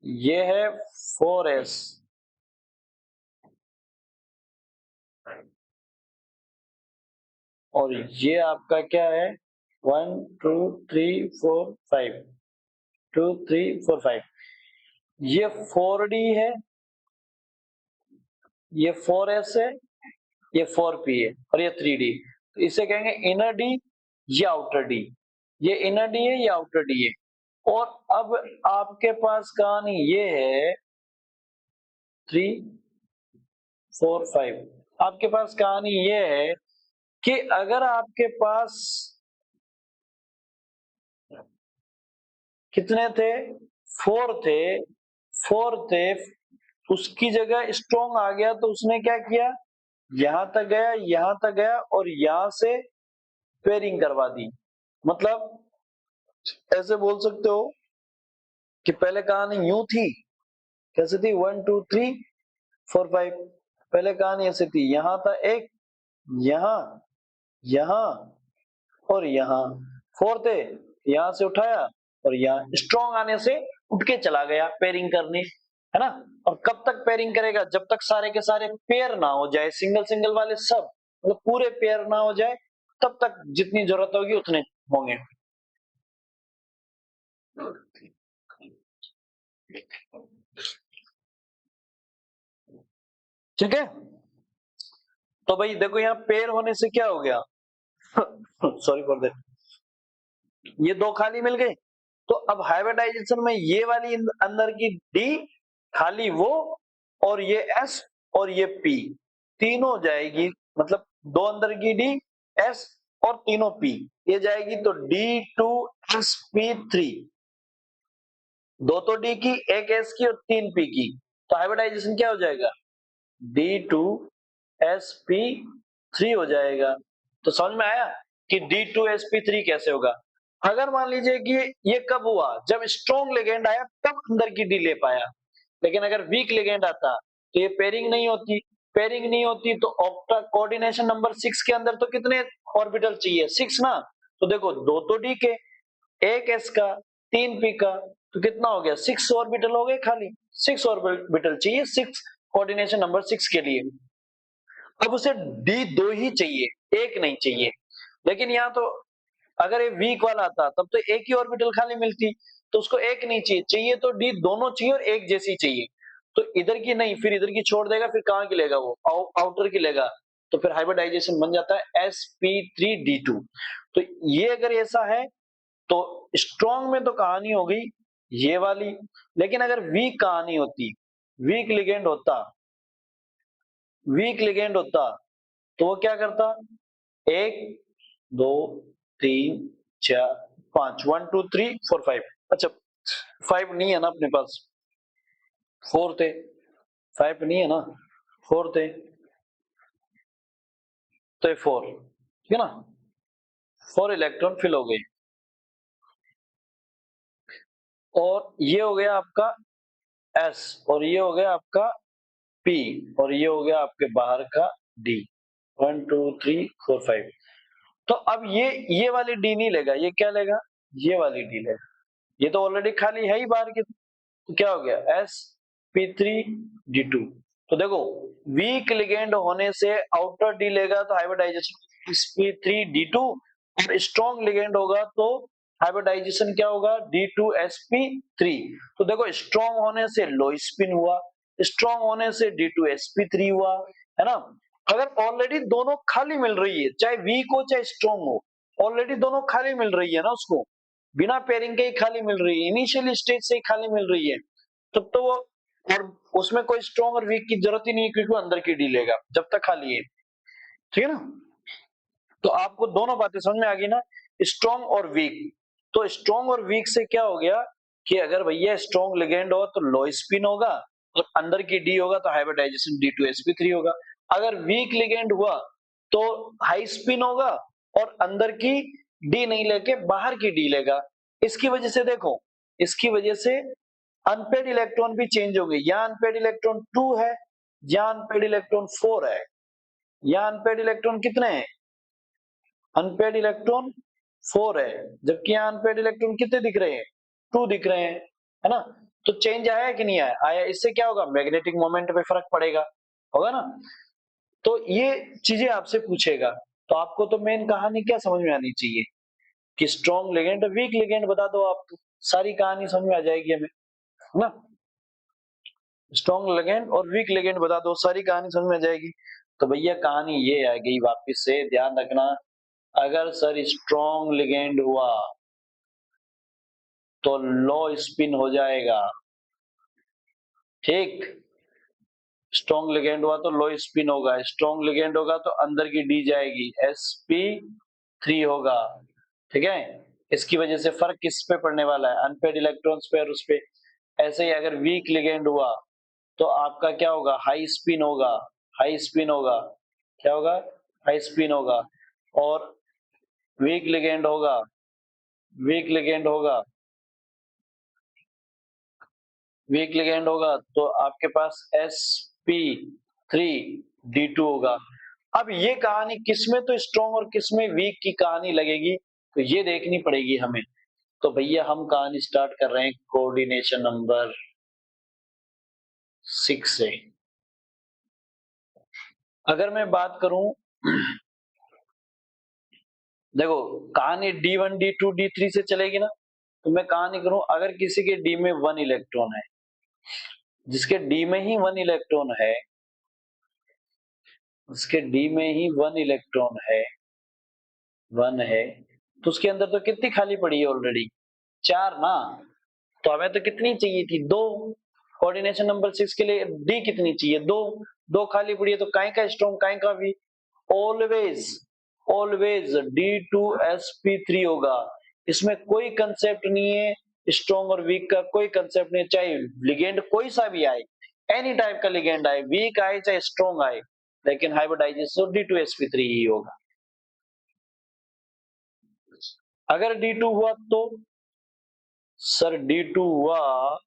ये है 4s, और ये आपका क्या है? 1 2 3 4 5, 2 3 4 5। ये 4D है, ये 4s है, ये 4p है, और ये 3D। तो इसे कहेंगे इनर डी या आउटर डी। ये इनर डी है, ये आउटर डी है। और अब आपके पास कहानी ये है 3 4 5। आपके पास कहानी ये है कि अगर आपके पास कितने थे? 4 थे, 4 थे, उसकी जगह स्ट्रॉन्ग आ गया तो उसने क्या किया? यहां तक गया, यहां तक गया, और यहां से पेयरिंग करवा दी। मतलब ऐसे बोल सकते हो कि पहले कहानी यूं थी, कैसे थी? 1 2 3 4 5। पहले कहानी ऐसे थी, यहां था एक, यहां, यहां, और यहां 4 थे, यहां से उठाया और यहां स्ट्रॉन्ग आने से उठ के चला गया पेयरिंग करने, है ना? और कब तक पेयरिंग करेगा? जब तक सारे के सारे पेयर ना हो जाए, सिंगल सिंगल वाले सब, मतलब पूरे पेयर ना हो जाए, तब तक जितनी जरूरत होगी उतने होंगे। ठीक है? तो भाई देखो, यहाँ पेयर होने से क्या हो गया? सॉरी फॉर दैट, ये 2 खाली मिल गए। तो अब हाइब्रिडाइजेशन में ये वाली अंदर की डी खाली वो, और ये एस और ये पी, तीनों जाएगी। मतलब 2 अंदर की डी, एस, और तीनों पी, ये जाएगी तो D2sp3। 2 तो डी की, एक एस की और 3 पी की, तो हाइब्रिडाइजेशन क्या हो जाएगा? D2sp3 हो जाएगा। तो समझ में आया कि D2sp3 कैसे होगा? अगर मान लीजिए कि ये कब हुआ? जब स्ट्रॉन्ग लिगेंड आया तब अंदर की डी ले पाया। लेकिन अगर वीक लिगेंड आता तो ये पेयरिंग नहीं होती। पेयरिंग नहीं होती तो ऑक्टा कोऑर्डिनेशन नंबर 6 के अंदर तो कितने ऑर्बिटल चाहिए? 6 ना। तो देखो, 2 तो डी के, एक एस का, 3 पी का, तो कितना हो गया? 6 ऑर्बिटल हो गए खाली। 6 ऑर्बिटल चाहिए, 6 कोऑर्डिनेशन नंबर 6 के लिए। अब उसे डी 2 ही चाहिए, एक नहीं चाहिए। लेकिन यहाँ तो अगर ये वीक वाला आता तब तो एक ही ऑर्बिटल खाली मिलती, तो उसको एक नहीं चाहिए, चाहिए तो डी दोनों चाहिए और एक जैसी चाहिए। तो इधर की नहीं, फिर इधर की छोड़ देगा, फिर कहाँ की लेगा वो? आउटर की लेगा। तो फिर हाइब्रिडाइजेशन बन जाता है sp3d2। तो ये अगर ऐसा है तो स्ट्रॉन्ग में तो कहानी हो गई ये वाली। लेकिन अगर वीक कहानी होती, वीक लिगेंड होता, वीक लिगेंड होता, तो वो क्या करता? 1 2 3 4 5, 1 2 3 4 5। अच्छा, 5 नहीं है ना अपने पास, 4 थे। 5 नहीं है ना, 4 थे, तो ये 4, ठीक है ना? 4 इलेक्ट्रॉन फिल हो गए। और ये हो गया आपका S, और ये हो गया आपका P, और ये हो गया आपके बाहर का D। 1 2 3 4 5। तो अब ये वाली डी नहीं लेगा, ये क्या लेगा? ये वाली डी लेगा। ये तो ऑलरेडी खाली है ही बाहर की, तो क्या हो गया? sp3d2। तो देखो वीक लिगेंड होने से आउटर डी लेगा तो हाइब्रिडाइजेशन sp3d2 और स्ट्रॉन्ग लिगेंड होगा तो हाइब्रिडाइजेशन क्या होगा d2sp3। तो देखो स्ट्रॉन्ग होने से लो स्पिन हुआ, स्ट्रॉन्ग होने से d2sp3 हुआ, है ना। अगर ऑलरेडी दोनों खाली मिल रही है, चाहे वीक हो चाहे स्ट्रॉन्ग हो, ऑलरेडी दोनों खाली मिल रही है ना, उसको बिना पेयरिंग के ही खाली मिल रही है, इनिशियल स्टेज से ही खाली मिल रही है, तब तो वो और उसमें कोई स्ट्रॉन्ग और वीक की जरूरत ही नहीं है क्योंकि वो अंदर की डी लेगा जब तक खाली है, ठीक है ना। तो आपको दोनों बातें समझ में आ गई ना, स्ट्रॉन्ग और वीक। तो स्ट्रॉन्ग और वीक से क्या हो गया कि अगर भैया स्ट्रॉन्ग लिगेंड हो तो लो स्पिन होगा और अंदर की डी होगा तो हाइब्रिडाइजेशन d2sp3 होगा। अगर वीक लिगेंड हुआ तो हाई स्पिन होगा और अंदर की डी नहीं लेके बाहर की डी लेगा। इसकी वजह से देखो, इसकी वजह से अनपेड इलेक्ट्रॉन भी चेंज होंगे, यहाँ अनपेड इलेक्ट्रॉन 2 है, यहाँ अनपेड इलेक्ट्रॉन 4 है, यहाँ अनपेड इलेक्ट्रॉन कितने हैं, अनपेड इलेक्ट्रॉन 4 है, जबकि यहाँ अनपेड इलेक्ट्रॉन कितने दिख रहे हैं, 2 दिख रहे हैं, है ना। तो चेंज आया कि नहीं आया, आया। इससे क्या होगा, मैग्नेटिक मोमेंट पे फर्क पड़ेगा, होगा ना। तो ये चीजें आपसे पूछेगा, तो आपको तो मेन कहानी क्या समझ में आनी चाहिए कि स्ट्रॉन्ग लिगेंड वीक लिगेंड बता दो, आप तो सारी कहानी समझ में आ जाएगी हमें, है ना। स्ट्रॉन्ग लिगेंड और वीक लिगेंड बता दो, सारी कहानी समझ में आ जाएगी। तो भैया कहानी ये आ गई, वापिस से ध्यान रखना, अगर सर स्ट्रॉन्ग लिगेंड हुआ तो लो स्पिन हो जाएगा, ठीक। स्ट्रॉन्ग लिगेंड हुआ तो लो स्पिन होगा, स्ट्रॉन्ग लिगेंड होगा तो अंदर की डी जाएगी sp3 होगा, ठीक है। इसकी वजह से फर्क किस पे पड़ने वाला है, अनपेड इलेक्ट्रॉन्स पे और उस पे। ऐसे ही अगर वीक लिगेंड हुआ तो आपका क्या होगा, हाई स्पिन होगा, हाई स्पिन होगा, क्या होगा, हाई स्पिन होगा। और वीक लिगेंड होगा, वीक लिगेंड होगा, वीक लिगेंड होगा तो आपके पास sp3d2 होगा। अब ये कहानी किसमें तो स्ट्रॉन्ग और किसमें वीक की कहानी लगेगी, तो ये देखनी पड़ेगी हमें। तो भैया हम कहानी स्टार्ट कर रहे हैं कोऑर्डिनेशन नंबर 6 से। अगर मैं बात करूं, देखो कहानी d1 d2 d3 से चलेगी ना, तो मैं कहानी करूं, अगर किसी के डी में 1 इलेक्ट्रॉन है, जिसके डी में ही 1 इलेक्ट्रॉन है, उसके डी में ही 1 इलेक्ट्रॉन है, 1 है, तो उसके अंदर तो कितनी खाली पड़ी है ऑलरेडी, 4 ना। तो हमें तो कितनी चाहिए थी, 2। कोऑर्डिनेशन नंबर 6 के लिए डी कितनी चाहिए, 2। 2 खाली पड़ी है तो काय का स्ट्रॉन्ग काय का वीक, ऑलवेज ऑलवेज d2sp3 होगा। इसमें कोई कंसेप्ट नहीं है स्ट्रॉन्ग और वीक का, कोई कंसेप्ट नहीं है, चाहे लिगेंड कोई सा भी आए, एनी टाइप का लिगेंड आए, वीक आए चाहे स्ट्रॉन्ग आए, लेकिन हाइब्रिडाइजेशन d2sp3 ही होगा। अगर d2 हुआ तो सर d2 हुआ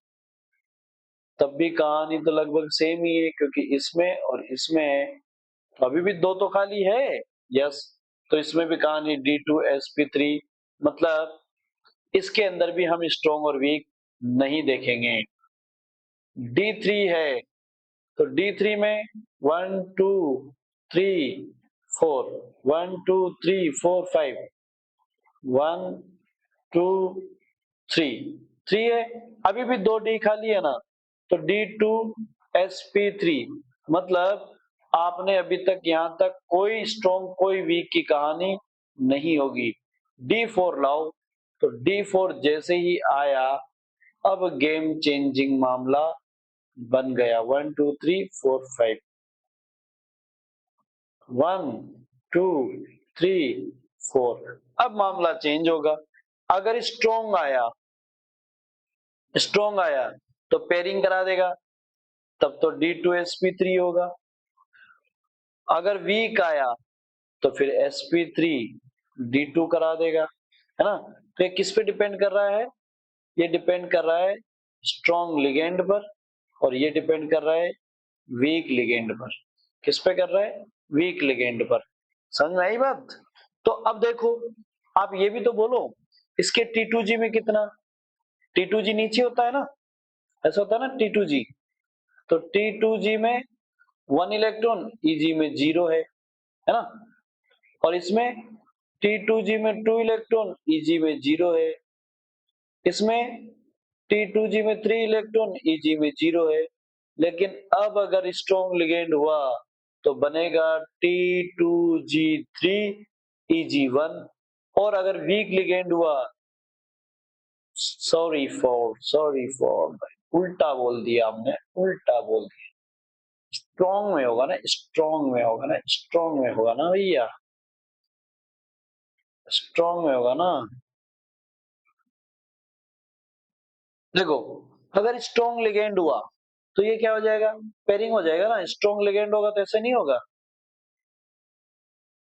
तब भी कहानी तो लगभग सेम ही है, क्योंकि इसमें और इसमें अभी भी 2 तो खाली है, यस। तो इसमें भी कहानी d2sp3, मतलब इसके अंदर भी हम स्ट्रॉन्ग और वीक नहीं देखेंगे। d3 है तो d3 में 1 2 3 4, 1 2 3 4 5, 1 2 3, 3 है, अभी भी 2 डी खाली है ना, तो d2sp3, मतलब आपने अभी तक यहां तक कोई स्ट्रॉन्ग कोई वीक की कहानी नहीं होगी। d4 लाओ, तो d4 जैसे ही आया, अब गेम चेंजिंग मामला बन गया, 1 2 3 4 5, 1 2 3 4, अब मामला चेंज होगा। अगर स्ट्रॉन्ग आया तो पेयरिंग करा देगा, तब तो d2sp3 होगा। अगर वीक आया तो फिर sp3d2 करा देगा, है ना। तो ये किस पे डिपेंड कर रहा है, ये डिपेंड कर रहा है स्ट्रॉन्ग लिगेंड पर, और ये डिपेंड कर रहा है वीक लिगेंड पर। किस पे कर रहा है, वीक लिगेंड पर। समझ में आई बात। तो अब देखो, आप ये भी तो बोलो, इसके T2G में कितना, T2G नीचे होता है ना, ऐसा होता है ना T2G, तो T2G में 1 इलेक्ट्रॉन, Eg में 0 है ना? और इसमें T2G में 2 इलेक्ट्रॉन, Eg में 0 है। इसमें T2G में 3 इलेक्ट्रॉन, Eg में 0 है। लेकिन अब अगर स्ट्रॉन्ग लिगेंड हुआ तो बनेगा T2G3 Eg1, और अगर वीक लिगेंड हुआ, सॉरी फॉर उल्टा बोल दिया हमने, उल्टा बोल दिया। स्ट्रॉन्ग में होगा ना, स्ट्रॉन्ग में होगा ना, स्ट्रॉन्ग में होगा ना भैया, स्ट्रॉन्ग में होगा ना। देखो, अगर स्ट्रॉन्ग लिगेंड हुआ तो ये क्या हो जाएगा, पेयरिंग हो जाएगा ना। स्ट्रॉन्ग लिगेंड होगा तो ऐसे नहीं होगा,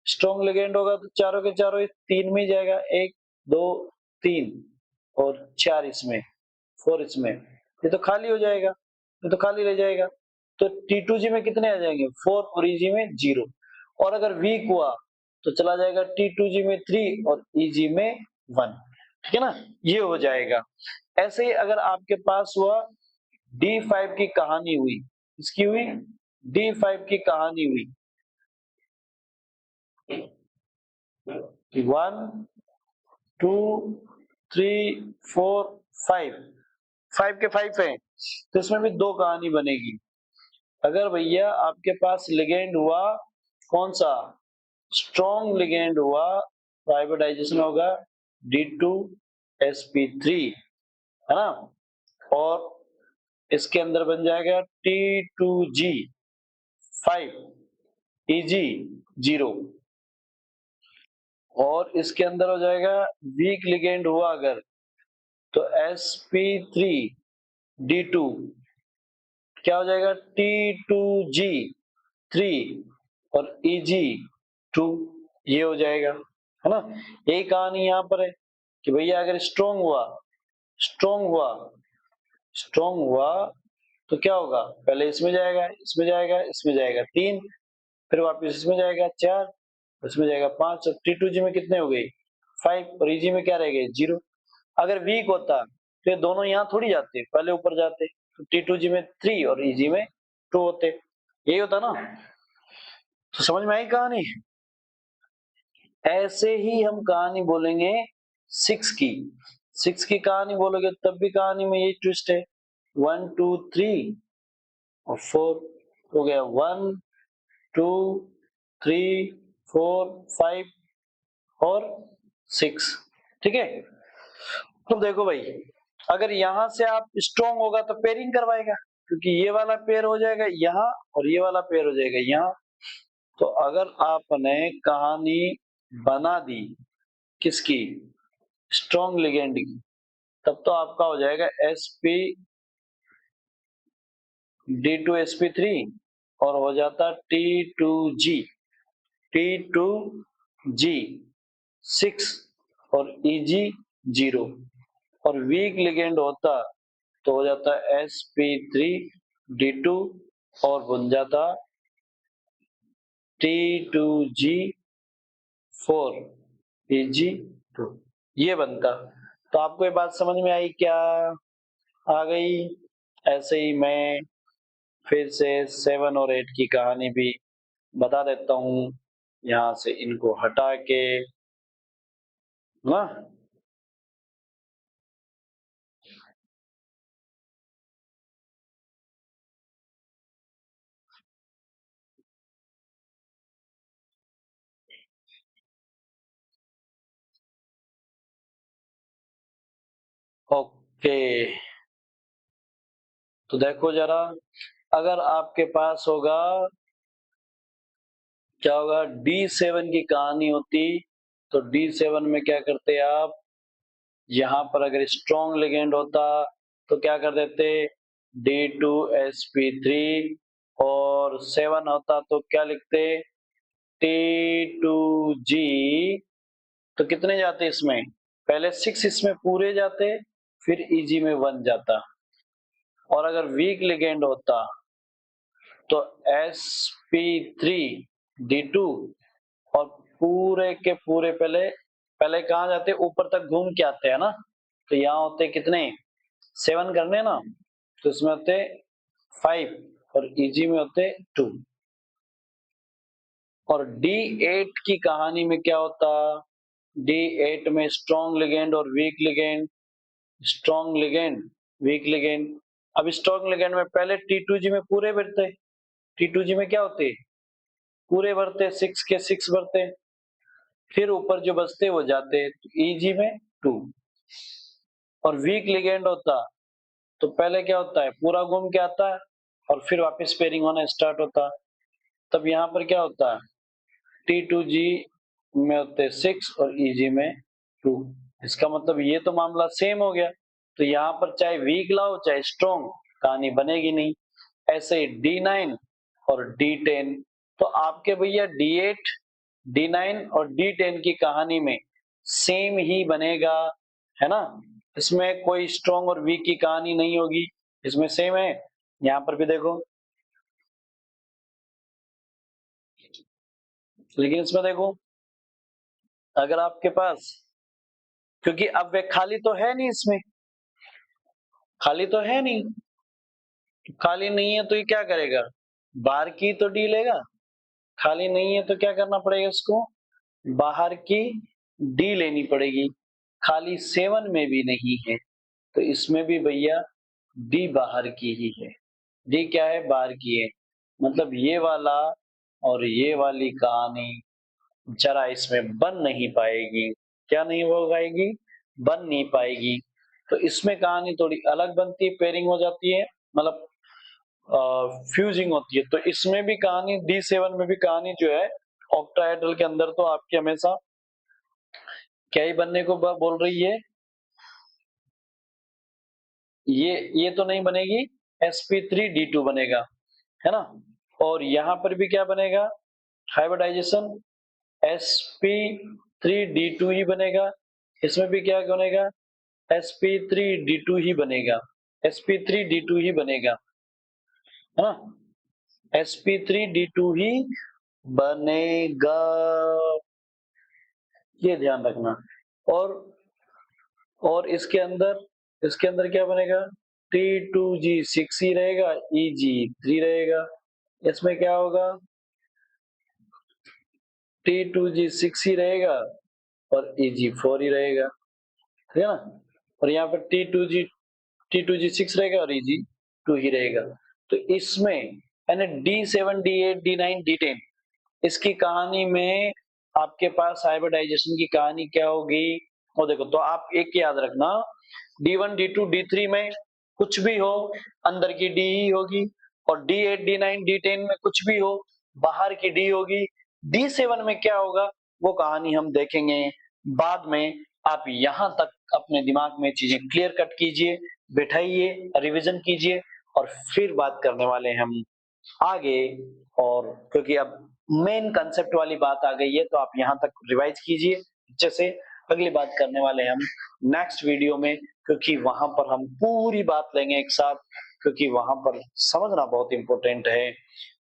स्ट्रॉन्ग लिगेंड होगा तो चारों के चारों तीन में ही जाएगा, 1 2 3 और 4 इसमें, 4 इसमें, ये तो खाली हो जाएगा, ये तो खाली रह जाएगा। तो T2G में कितने आ जाएंगे, 4 और Eg में 0। और अगर वीक हुआ तो चला जाएगा T2G में 3 और Eg में 1, ठीक है ना, ये हो जाएगा। ऐसे ही अगर आपके पास हुआ D5 की कहानी हुई, इसकी हुई D5 की कहानी हुई, 1 2 3 4 5, 5 के 5 है तो इसमें भी 2 कहानी बनेगी। अगर भैया आपके पास लिगेंड हुआ कौन सा, स्ट्रॉन्ग लिगेंड हुआ, हाइब्रिडाइजेशन होगा D2sp3, है ना, और इसके अंदर बन जाएगा T2G5 Eg0, और इसके अंदर हो जाएगा वीक लिगेंड हुआ अगर तो sp3D2 क्या हो जाएगा, T2G3 और Eg2, ये हो जाएगा, है ना। यही कहानी यहाँ पर है कि भैया अगर स्ट्रॉन्ग हुआ, स्ट्रॉन्ग हुआ, स्ट्रॉन्ग हुआ तो क्या होगा, पहले इसमें जाएगा, इसमें जाएगा, इसमें जाएगा 3, फिर वापस इसमें जाएगा 4, इसमें जाएगा 5, और T2G में कितने हो गए 5 और Eg में क्या रह गए 0। अगर वीक होता तो ये दोनों यहाँ थोड़ी जाते, पहले ऊपर जाते, तो T2G में 3 और Eg में 2 होते, यही होता ना। तो समझ में आई कहानी। ऐसे ही हम कहानी बोलेंगे 6 की, 6 की कहानी बोलोगे तब भी कहानी में यही ट्विस्ट है, 1 2 3 और 4 हो गया, 1 2 3 4 5 और 6, ठीक है। तो देखो भाई, अगर यहां से आप स्ट्रॉन्ग होगा तो पेयरिंग करवाएगा, क्योंकि ये वाला पेयर हो जाएगा यहाँ और ये वाला पेयर हो जाएगा यहाँ। तो अगर आपने कहानी बना दी किसकी, स्ट्रॉन्ग लिगेंड की, तब तो आपका हो जाएगा sp D2sp3 और हो जाता T2G 6 और Eg0, और वीक लिगेंड होता तो हो जाता sp3D2 और बन जाता T2G4 Eg2, ये बनता। तो आपको ये बात समझ में आई क्या, आ गई। ऐसे ही मैं फिर से 7 और 8 की कहानी भी बता देता हूँ, यहाँ से इनको हटा के ना। ओके, तो देखो जरा, अगर आपके पास होगा, क्या होगा, D7 की कहानी होती तो D7 में क्या करते आप, यहाँ पर अगर स्ट्रॉन्ग लिगेंड होता तो क्या कर देते, D2sp3, और 7 होता तो क्या लिखते, T2G, तो कितने जाते इसमें, पहले 6 इसमें पूरे जाते, फिर Eg में 1 जाता, और अगर वीक लिगेंड होता तो sp3D2 और पूरे के पूरे पहले पहले कहाँ जाते, ऊपर तक घूम के आते हैं ना, तो यहाँ होते कितने 7 करने ना, तो इसमें होते 5 और Eg में होते 2, और D8 की कहानी में क्या होता, D8 में स्ट्रॉन्ग लिगेंड और week ligand, strong ligand weak ligand. अब स्ट्रॉन्ग लिगेंड में पहले T2G में पूरे भरते, T2G में क्या होते, पूरे भरते, 6 के 6 भरते, फिर ऊपर जो बचते वो जाते EG में 2। और वीक लिगेंड होता तो पहले क्या होता है, पूरा घूम के आता है और फिर वापस पेयरिंग होना स्टार्ट होता। तब यहाँ पर क्या होता है, T2G में होते 6 और EG में 2। इसका मतलब ये तो मामला सेम हो गया। तो यहाँ पर चाहे वीक लाओ चाहे स्ट्रॉन्ग, कहानी बनेगी नहीं। ऐसे D9 और D10, तो आपके भैया D8, D9 और D10 की कहानी में सेम ही बनेगा, है ना। इसमें कोई स्ट्रॉन्ग और वीक की कहानी नहीं होगी, इसमें सेम है। यहाँ पर भी देखो, लेकिन इसमें देखो अगर आपके पास, क्योंकि अब वे खाली तो है नहीं, इसमें खाली तो है नहीं, खाली नहीं है तो ये क्या करेगा, बाहर की तो डी लेगा। खाली नहीं है तो क्या करना पड़ेगा, इसको बाहर की डी लेनी पड़ेगी। खाली 7 में भी नहीं है तो इसमें भी भैया डी बाहर की ही है। डी क्या है, बाहर की है। मतलब ये वाला और ये वाली कहानी जरा इसमें बन नहीं पाएगी। क्या नहीं हो पाएगी, बन नहीं पाएगी। तो इसमें कहानी थोड़ी अलग बनती है, पेयरिंग हो जाती है, मतलब फ्यूजिंग होती है। तो इसमें भी कहानी D7 में भी कहानी जो है ऑक्टाहेड्रल के अंदर तो आपकी हमेशा क्या ही बनने को बोल रही है, ये तो नहीं बनेगी, sp3d2 बनेगा, है ना। और यहां पर भी क्या बनेगा, हाइब्रिडाइजेशन sp3d2 ही बनेगा। इसमें भी क्या बनेगा, sp3d2 ही बनेगा, sp3d2 ही बनेगा, है ना। sp3d2 ही बनेगा, ये ध्यान रखना। और इसके अंदर क्या बनेगा, T2G6 ही रहेगा, EG3 रहेगा। इसमें क्या होगा, T2G6 ही रहेगा और EG4 ही रहेगा, ठीक है ना। और यहाँ पर T2G6 रहेगा और EG2 ही रहेगा। तो इसमें यानी D7, D8, D9, D10 इसकी कहानी में आपके पास हाइब्रिडाइजेशन की कहानी क्या होगी, वो देखो। तो आप एक याद रखना, D1, D2, D3 में कुछ भी हो अंदर की D ही होगी, और D8, D9, D10 में कुछ भी हो बाहर की D होगी। D7 में क्या होगा वो कहानी हम देखेंगे बाद में। आप यहां तक अपने दिमाग में चीजें क्लियर कट कीजिए, बिठाइए, रिवीजन कीजिए, और फिर बात करने वाले हैं हम आगे। और क्योंकि अब मेन कंसेप्ट वाली बात आ गई है तो आप यहां तक रिवाइज कीजिए। जैसे अगली बात करने वाले हैं हम नेक्स्ट वीडियो में, क्योंकि वहां पर हम पूरी बात लेंगे एक साथ, क्योंकि वहां पर समझना बहुत इंपॉर्टेंट है।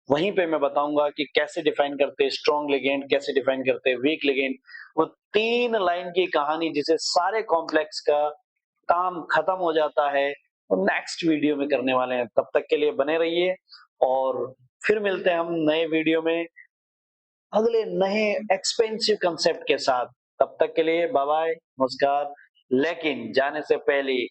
वहीं पे मैं बताऊंगा कि कैसे डिफाइन करते हैं स्ट्रॉन्ग लिगेंड, कैसे डिफाइन करते हैं वीक लिगेंड। वो 3 लाइन की कहानी जिसे सारे कॉम्प्लेक्स का काम खत्म हो जाता है, और नेक्स्ट वीडियो में करने वाले हैं। तब तक के लिए बने रहिए और फिर मिलते हैं हम नए वीडियो में अगले नए एक्सपेंसिव कंसेप्ट के साथ। तब तक के लिए बाय बाय, नमस्कार। लेकिन जाने से पहले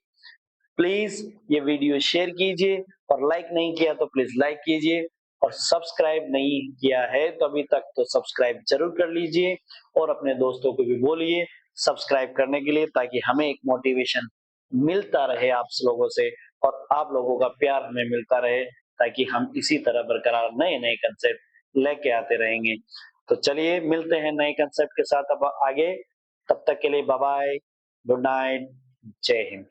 प्लीज ये वीडियो शेयर कीजिए, और लाइक नहीं किया तो प्लीज लाइक कीजिए, और सब्सक्राइब नहीं किया है तो अभी तक तो सब्सक्राइब जरूर कर लीजिए, और अपने दोस्तों को भी बोलिए सब्सक्राइब करने के लिए, ताकि हमें एक मोटिवेशन मिलता रहे आप लोगों से, और आप लोगों का प्यार हमें मिलता रहे, ताकि हम इसी तरह बरकरार नए नए कंसेप्ट लेके आते रहेंगे। तो चलिए मिलते हैं नए कंसेप्ट के साथ अब आगे। तब तक के लिए बाय बाय, गुड नाइट, जय हिंद।